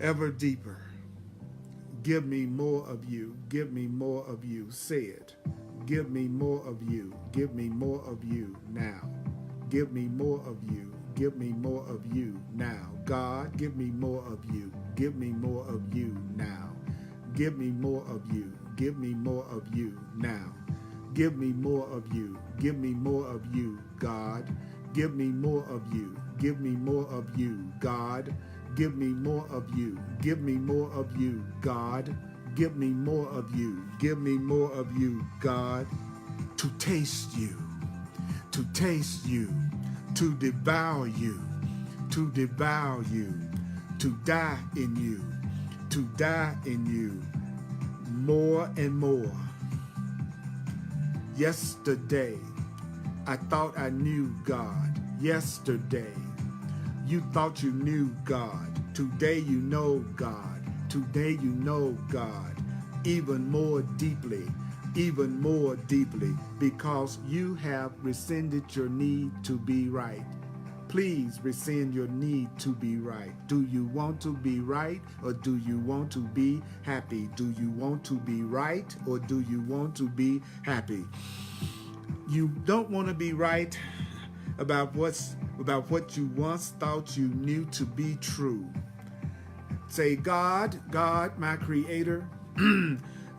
Ever deeper. Give me more of you. Give me more of you. Say it. Give me more of you. Give me more of you now. Give me more of you. Give me more of you now. God, give me more of you. Give me more of you now. Give me more of you. Give me more of you now. Give me more of you. Give me more of you, God. Give me more of you. Give me more of you, God. Give me more of you. Give me more of you, God. Give me more of you. Give me more of you, God. To taste you. To taste you. To devour you. To devour you. To die in you. To die in you. More and more. Yesterday, I thought I knew God. Yesterday, you thought you knew God. Today you know God. Today you know God even more deeply, because you have rescinded your need to be right. Please rescind your need to be right. Do you want to be right, or do you want to be happy? Do you want to be right, or do you want to be happy? You don't want to be right about what you once thought you knew to be true. Say, God, my Creator,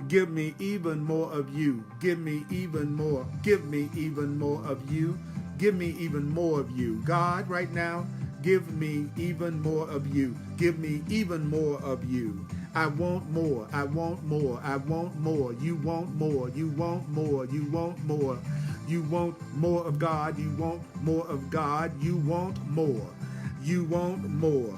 give me even more of you. Give me even more. Give me even more of you. Give me even more of you. God, right now, Give me even more of you. Give me even more of you. I want more. I want more. I want more. You want more. You want more. You want more. You want more of God. You want more of God. You want more. You want more.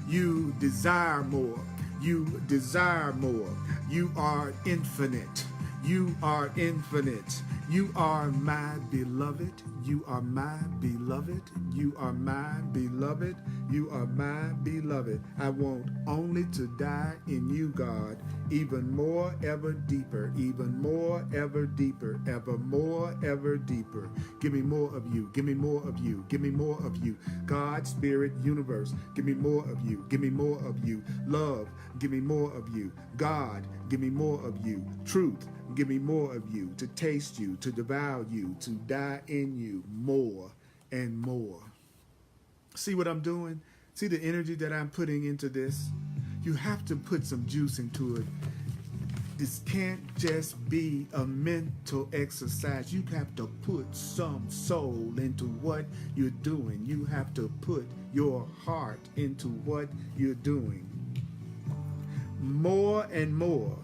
You desire more. You desire more. You are infinite. You are infinite. You are my beloved. You are my beloved. You are my beloved. You are my beloved. I want only to die in you, God, even more, ever deeper, even more, ever deeper, ever more, ever deeper. Give me more of you. Give me more of you. Give me more of you. God, Spirit, universe, give me more of you. Give me more of you. Love, give me more of you. God, give me more of you. Truth, give me more of you, to taste you, to devour you, to die in you more and more. See what I'm doing? See the energy that I'm putting into this? You have to put some juice into it. This can't just be a mental exercise. You have to put some soul into what you're doing. You have to put your heart into what you're doing. More and more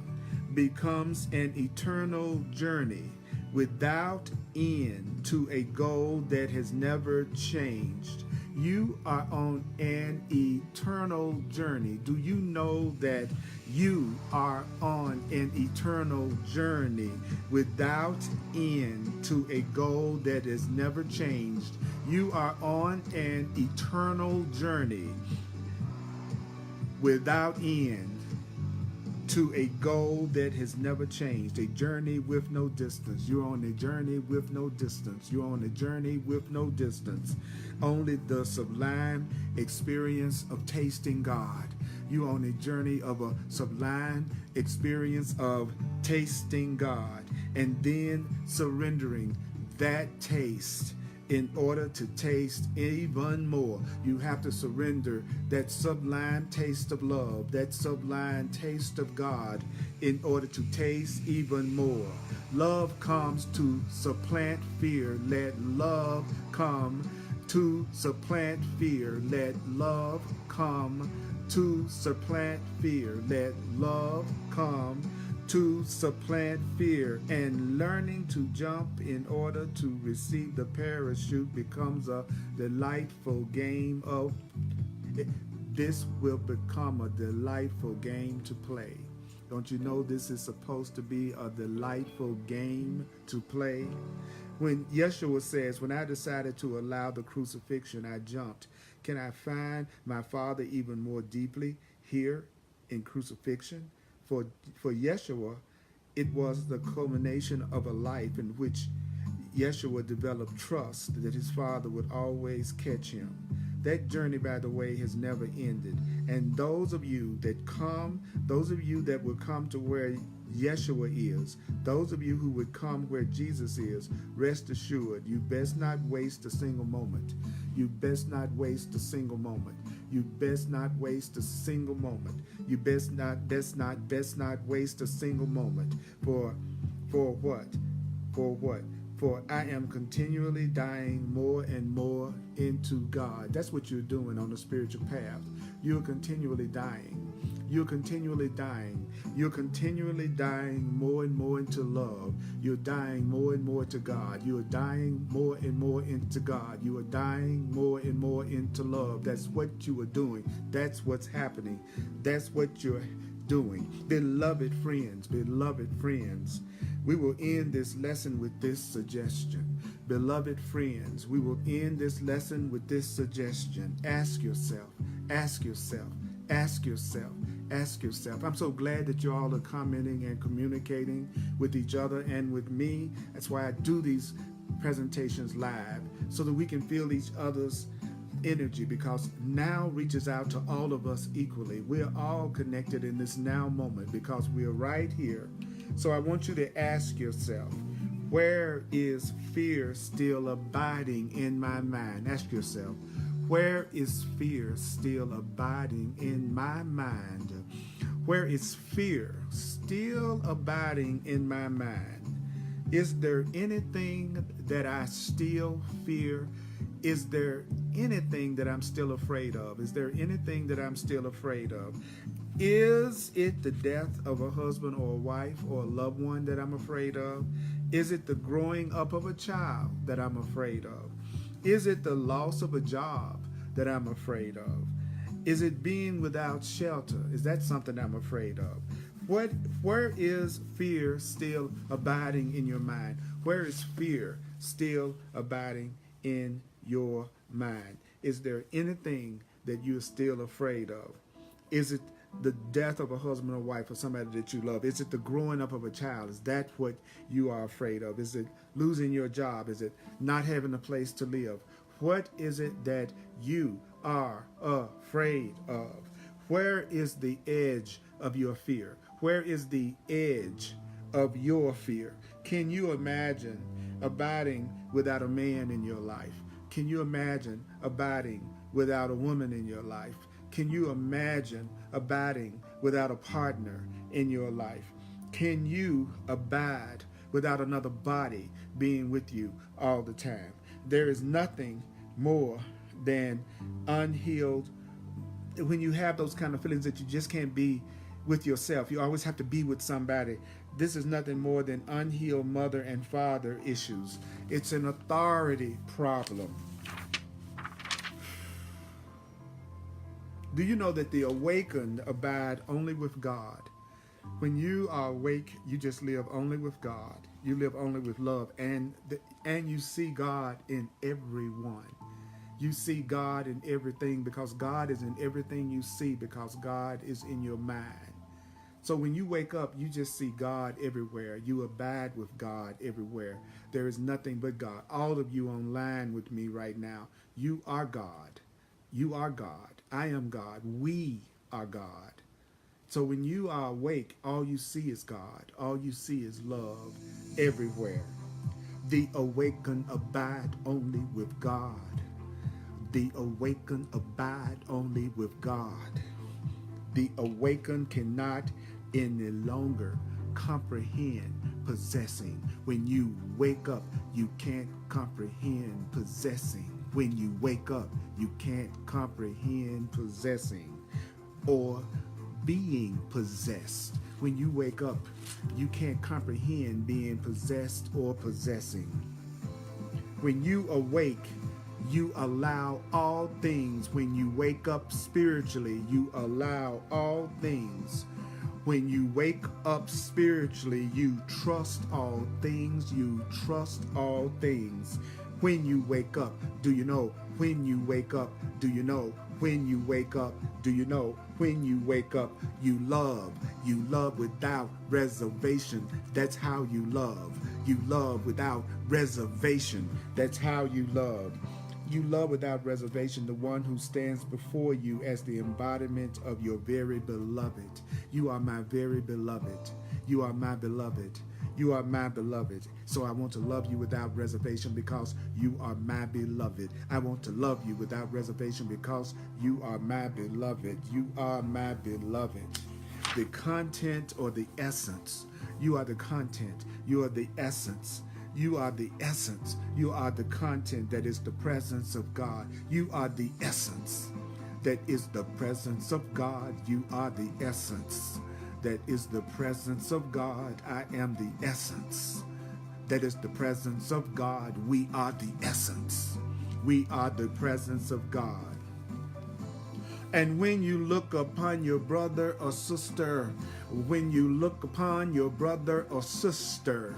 becomes an eternal journey without end to a goal that has never changed. You are on an eternal journey. Do you know that you are on an eternal journey without end to a goal that has never changed? You are on an eternal journey without end to a goal that has never changed, a journey with no distance. You're on a journey with no distance. You're on a journey with no distance. Only the sublime experience of tasting God. You're on a journey of a sublime experience of tasting God and then surrendering that taste. In order to taste even more, you have to surrender that sublime taste of love, that sublime taste of God, in order to taste even more. Love comes to supplant fear. Let love come to supplant fear. Let love come to supplant fear. Let love come to supplant fear, and learning to jump in order to receive the parachute becomes a delightful game of this will become a delightful game to play. Don't you know this is supposed to be a delightful game to play? When Yeshua says, when I decided to allow the crucifixion, I jumped. Can I find my Father even more deeply here in crucifixion? For Yeshua, it was the culmination of a life in which Yeshua developed trust that his Father would always catch him. That journey, by the way, has never ended. And those of you that will come to where Yeshua is, those of you who would come where Jesus is, rest assured, you best not waste a single moment. You best not waste a single moment. You best not waste a single moment. You best not waste a single moment. For what? For what? For I am continually dying more and more into God. That's what you're doing on the spiritual path. You're continually dying. You're continually dying. You're continually dying more and more into love. You're dying more and more to God. You're dying more and more into God. You are dying more and more into love. That's what you are doing. That's what's happening. That's what you're doing. Beloved friends, we will end this lesson with this suggestion. Beloved friends, we will end this lesson with this suggestion. Ask yourself, ask yourself, ask yourself, ask yourself. I'm so glad that you all are commenting and communicating with each other and with me. That's why I do these presentations live, so that we can feel each other's energy, because now reaches out to all of us equally. We're all connected in this now moment because we are right here. So I want you to ask yourself, where is fear still abiding in my mind? Ask yourself, where is fear still abiding in my mind? Where is fear still abiding in my mind? Is there anything that I still fear? Is there anything that I'm still afraid of? Is there anything that I'm still afraid of? Is it the death of a husband or a wife or a loved one that I'm afraid of? Is it the growing up of a child that I'm afraid of? Is it the loss of a job that I'm afraid of? Is it being without shelter? Is that something I'm afraid of? Where is fear still abiding in your mind? Where is fear still abiding in your mind? Is there anything that you're still afraid of? Is it the death of a husband or wife or somebody that you love? Is it the growing up of a child? Is that what you are afraid of? Is it losing your job? Is it not having a place to live? What is it that you are afraid of? Where is the edge of your fear? Where is the edge of your fear? Can you imagine abiding without a man in your life? Can you imagine abiding without a woman in your life? Can you imagine abiding without a partner in your life? Can you abide without another body being with you all the time? There is nothing more than unhealed. When you have those kind of feelings that you just can't be with yourself, you always have to be with somebody. This is nothing more than unhealed mother and father issues. It's an authority problem. Do you know that the awakened abide only with God? When you are awake, you just live only with God. You live only with love, and you see God in everyone. You see God in everything because God is in everything you see, because God is in your mind. So when you wake up, you just see God everywhere. You abide with God everywhere. There is nothing but God. All of you online with me right now, you are God. You are God. I am God. We are God. So when you are awake, all you see is God. All you see is love everywhere. The awakened abide only with God. The awakened abide only with God. The awakened cannot any longer comprehend possessing. When you wake up, you can't comprehend possessing. When you wake up, you can't comprehend possessing or being possessed. When you wake up, you can't comprehend being possessed or possessing. When you awake, you allow all things. When you wake up spiritually, you allow all things. When you wake up spiritually, you trust all things. You trust all things. When you wake up, do you know? When you wake up, do you know? When you wake up, do you know? When you wake up, you love. You love without reservation. That's how you love. You love without reservation. That's how you love. You love without reservation the one who stands before you as the embodiment of your very beloved. You are my very beloved. You are my beloved. You are my beloved. So I want to love you without reservation because you are my beloved. I want to love you without reservation because you are my beloved. You are my beloved. The content or the essence. You are the content. You are the essence. You are the essence. You are the content that is the presence of God. You are the essence that is the presence of God. You are the essence that is the presence of God. I am the essence that is the presence of God. We are the essence. We are the presence of God. And when you look upon your brother or sister, when you look upon your brother or sister,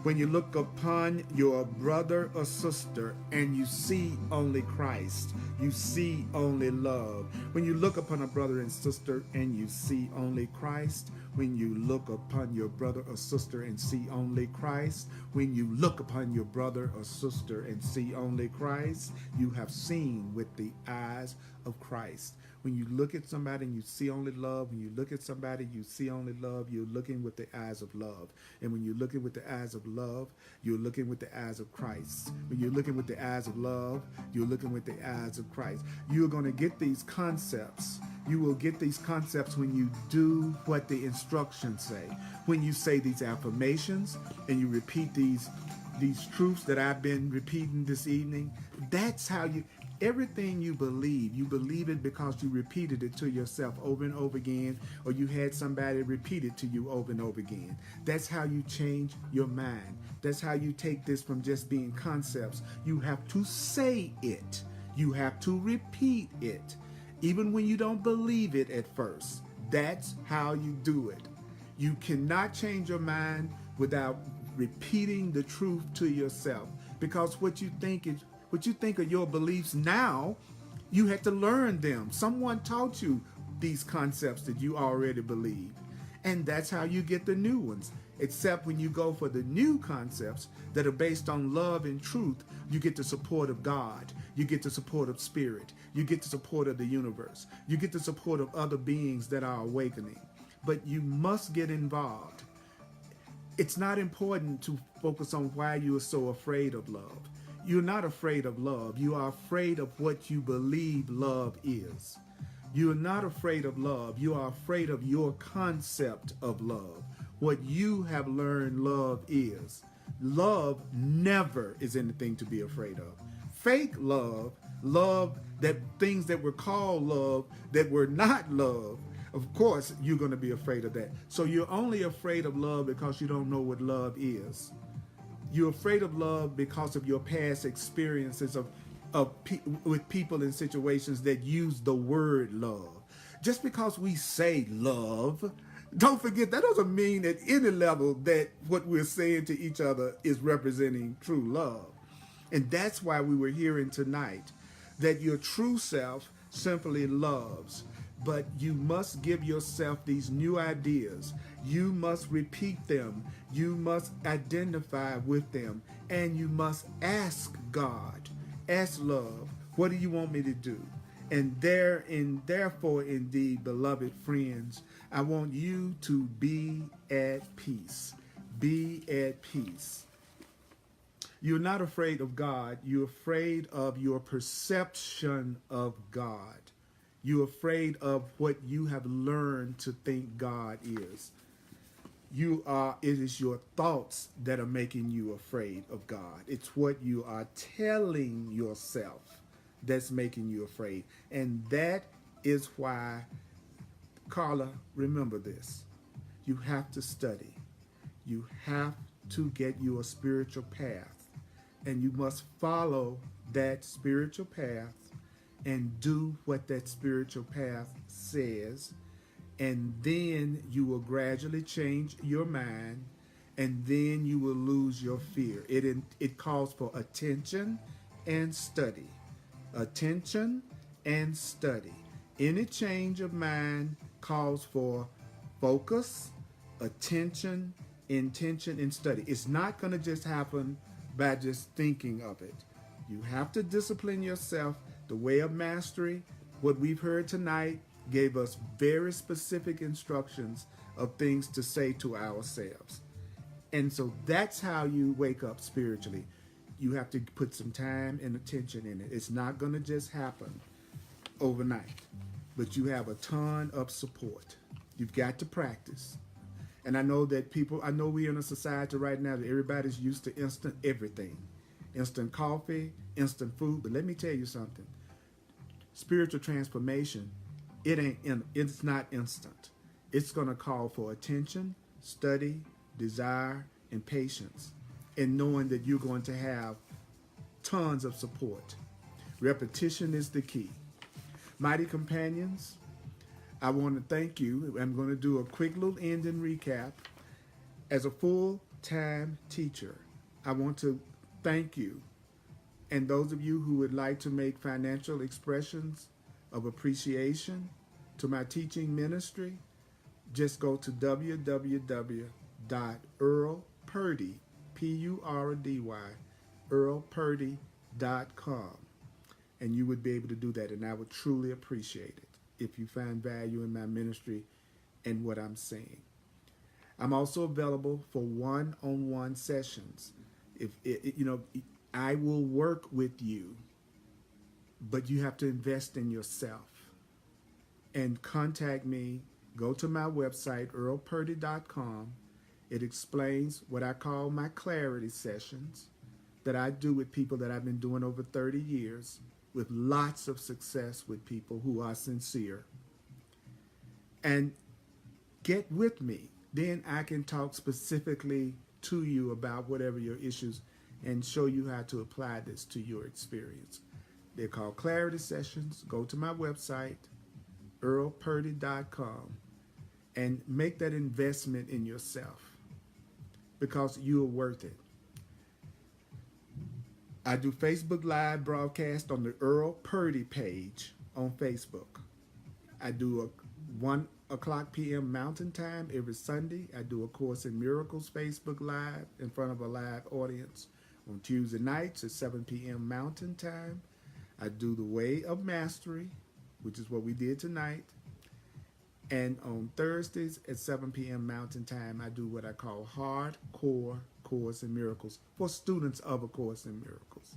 when you look upon your brother or sister and you see only Christ, you see only love. When you look upon a brother and sister and you see only Christ, when you look upon your brother or sister and see only Christ, when you look upon your brother or sister and see only Christ, you have seen with the eyes of Christ. When you look at somebody and you see only love, when you look at somebody, you see only love, you're looking with the eyes of love. And when you're looking with the eyes of love, you're looking with the eyes of Christ. When you're looking with the eyes of love, you're looking with the eyes of Christ. You're going to get these concepts. You will get these concepts when you do what the instructions say. When you say these affirmations and you repeat these these truths that I've been repeating this evening, that's how everything you believe it because you repeated it to yourself over and over again, or you had somebody repeat it to you over and over again. That's how you change your mind. That's how you take this from just being concepts. You have to say it. You have to repeat it, even when you don't believe it at first. That's how you do it. You cannot change your mind without repeating the truth to yourself, because what you think of your beliefs now, you had to learn them. Someone taught you these concepts that you already believe, and that's how you get the new ones. Except when you go for the new concepts that are based on love and truth, you get the support of God, you get the support of spirit, you get the support of the universe, you get the support of other beings that are awakening. But you must get involved. It's not important to focus on why you are so afraid of love. You're not afraid of love. You are afraid of what you believe love is. You are not afraid of love. You are afraid of your concept of love, what you have learned love is. Love never is anything to be afraid of. Fake love, love that things that were called love that were not love, of course you're going to be afraid of that. So you're only afraid of love because you don't know what love is. You're afraid of love because of your past experiences with people in situations that use the word love. Just because we say love, don't forget that doesn't mean at any level that what we're saying to each other is representing true love. And that's why we were hearing tonight that your true self simply loves. But you must give yourself these new ideas. You must repeat them. You must identify with them. And you must ask God, ask love, what do you want me to do? And therefore, indeed, beloved friends, I want you to be at peace. Be at peace. You're not afraid of God. You're afraid of your perception of God. You're afraid of what you have learned to think God is. It is your thoughts that are making you afraid of God. It's what you are telling yourself that's making you afraid. And that is why, Carla, remember this. You have to study. You have to get you a spiritual path. And you must follow that spiritual path and do what that spiritual path says. And then you will gradually change your mind, and then you will lose your fear. It calls for attention and study. Attention and study. Any change of mind calls for focus, attention, intention, and study. It's not going to just happen by just thinking of it. You have to discipline yourself. The way of mastery, what we've heard tonight, gave us very specific instructions of things to say to ourselves. And so that's how you wake up spiritually. You have to put some time and attention in it. It's not going to just happen overnight, but you have a ton of support. You've got to practice. And I know we're in a society right now that everybody's used to instant everything. Instant coffee, instant food. But let me tell you something. Spiritual transformation, it's not instant. It's going to call for attention, study, desire, and patience, and knowing that you're going to have tons of support. Repetition is the key. Mighty companions, I want to thank you. I'm going to do a quick little ending recap. As a full-time teacher, I want to thank you. And those of you who would like to make financial expressions of appreciation to my teaching ministry, just go to www.earlpurdy, P-U-R-D-Y, earlpurdy.com. And you would be able to do that, and I would truly appreciate it if you find value in my ministry and what I'm saying. I'm also available for one-on-one sessions. I will work with you, but you have to invest in yourself. And contact me. Go to my website, earlpurdy.com. It explains what I call my clarity sessions. that I do with people that I've been doing over 30 years, with lots of success with people who are sincere. And get with me. Then I can talk specifically to you about whatever your issues and show you how to apply this to your experience. They're called Clarity Sessions. Go to my website, earlpurdy.com, and make that investment in yourself because you are worth it. I do Facebook Live broadcast on the Earl Purdy page on Facebook. I do a 1 o'clock p.m. Mountain Time every Sunday. I do a Course in Miracles Facebook Live in front of a live audience on Tuesday nights at 7 p.m. Mountain Time. I do the Way of Mastery, which is what we did tonight. And on Thursdays at 7 p.m. Mountain Time, I do what I call Hardcore Course in Miracles for students of A Course in Miracles.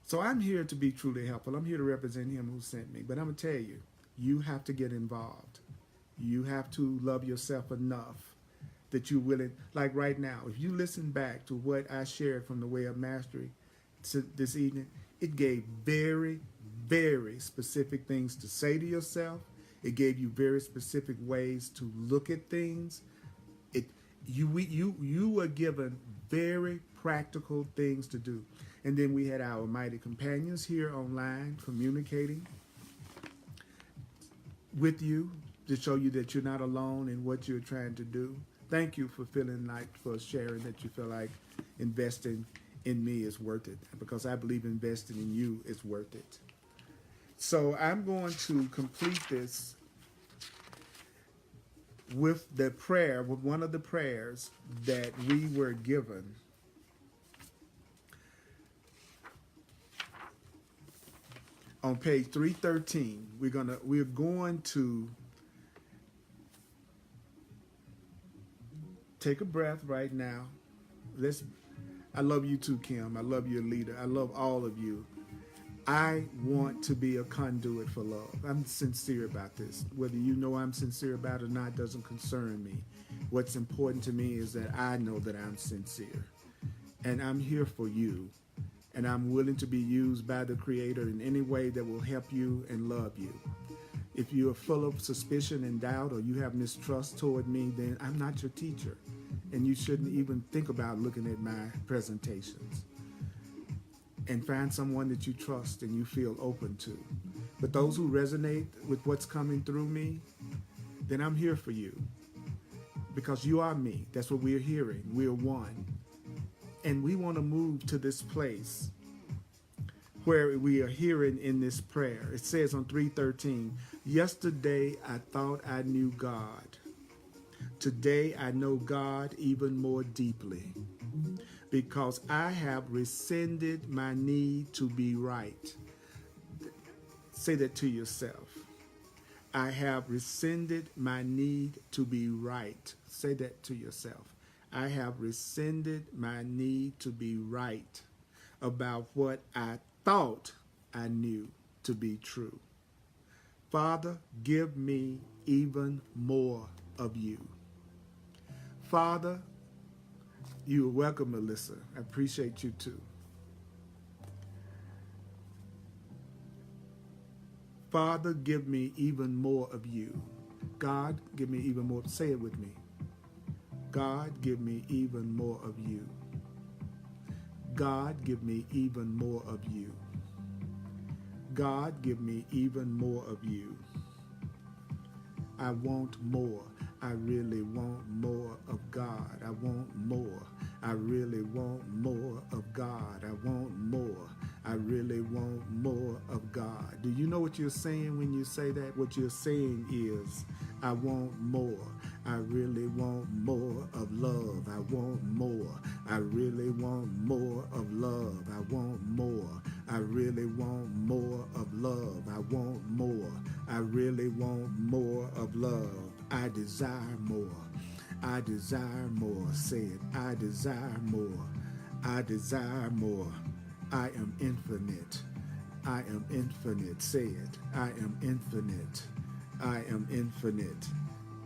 So I'm here to be truly helpful. I'm here to represent him who sent me. But I'm going to tell you, you have to get involved. You have to love yourself enough that you're willing. Like right now, if you listen back to what I shared from the Way of Mastery this evening, it gave very, very specific things to say to yourself. It gave you very specific ways to look at things. You were given very practical things to do. And then we had our mighty companions here online communicating with you to show you that you're not alone in what you're trying to do. Thank you for sharing that you feel like investing in me is worth it, because I believe investing in you is worth it. So I'm going to complete this with the prayer, with one of the prayers that we were given. On page 313, we're going to take a breath right now. I love you too, Kim. I love you, leader. I love all of you. I want to be a conduit for love. I'm sincere about this. Whether you know I'm sincere about it or not doesn't concern me. What's important to me is that I know that I'm sincere. And I'm here for you. And I'm willing to be used by the Creator in any way that will help you and love you. If you are full of suspicion and doubt, or you have mistrust toward me, then I'm not your teacher. And you shouldn't even think about looking at my presentations. And find someone that you trust and you feel open to. But those who resonate with what's coming through me, then I'm here for you. Because you are me. That's what we're hearing. We're one. And we want to move to this place where we are hearing in this prayer. It says on 313, yesterday I thought I knew God. Today I know God even more deeply. Because I have rescinded my need to be right. Say that to yourself. I have rescinded my need to be right. Say that to yourself. I have rescinded my need to be right about what I thought I knew to be true. Father, give me even more of you. Father, you are welcome, Melissa. I appreciate you too. Father, give me even more of you. God, give me even more. Say it with me. God, give me even more of you. God, give me even more of you. God, give me even more of you. I want more. I really want more of God. I want more. I really want more of God. I want more. I really want more of God. Do you know what you're saying when you say that? What you're saying is, I want more. I really want more of love. I want more. I really want more of love. I want more. I really want more of love. I want more. I really want more of love. I desire more. I desire more. Say it. I desire more. I desire more. I am infinite. I am infinite. Say it. I am infinite. I am infinite.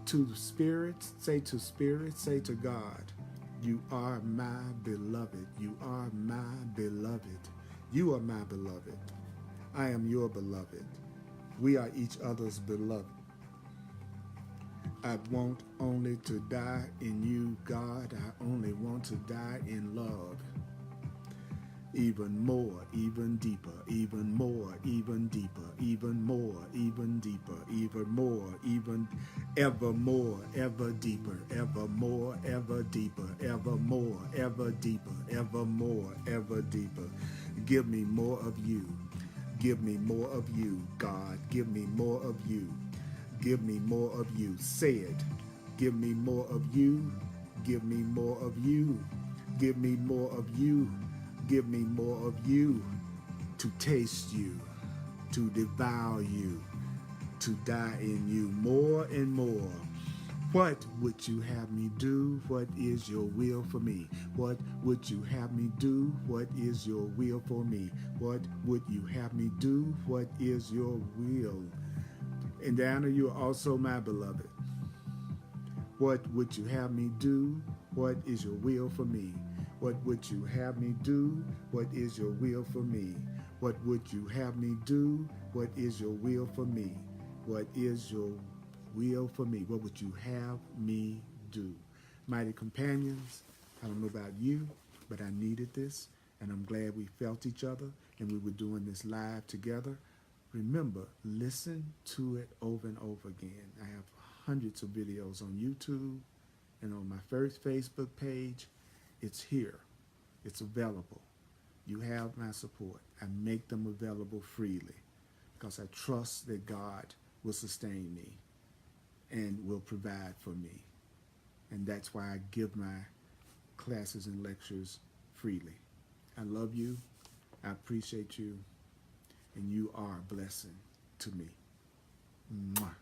To the Spirit, say to Spirit, say to God. You are my beloved. You are my beloved. You are my beloved. I am your beloved. We are each other's beloved. I want only to die in you, God. I only want to die in love. Even more, even deeper, even more, even deeper, even more, even deeper, even more, even ever more, ever deeper, ever more, ever deeper, ever more, ever deeper, ever more, ever deeper. Give me more of you. Give me more of you, God. Give me more of you. Give me more of you. Say it. Give me more of you. Give me more of you. Give me more of you. Give me more of you, to taste you, to devour you, to die in you more and more. What would you have me do? What is your will for me? What would you have me do? What is your will for me? What would you have me do? What is your will? And Diana, you are also my beloved. What would you have me do? What is your will for me? What would you have me do? What is your will for me? What would you have me do? What is your will for me? What is your will for me? What would you have me do? Mighty companions, I don't know about you, but I needed this, and I'm glad we felt each other, and we were doing this live together. Remember, listen to it over and over again. I have hundreds of videos on YouTube and on my first Facebook page. It's here. It's available. You have my support. I make them available freely because I trust that God will sustain me and will provide for me. And that's why I give my classes and lectures freely. I love you. I appreciate you. And you are a blessing to me. Mwah.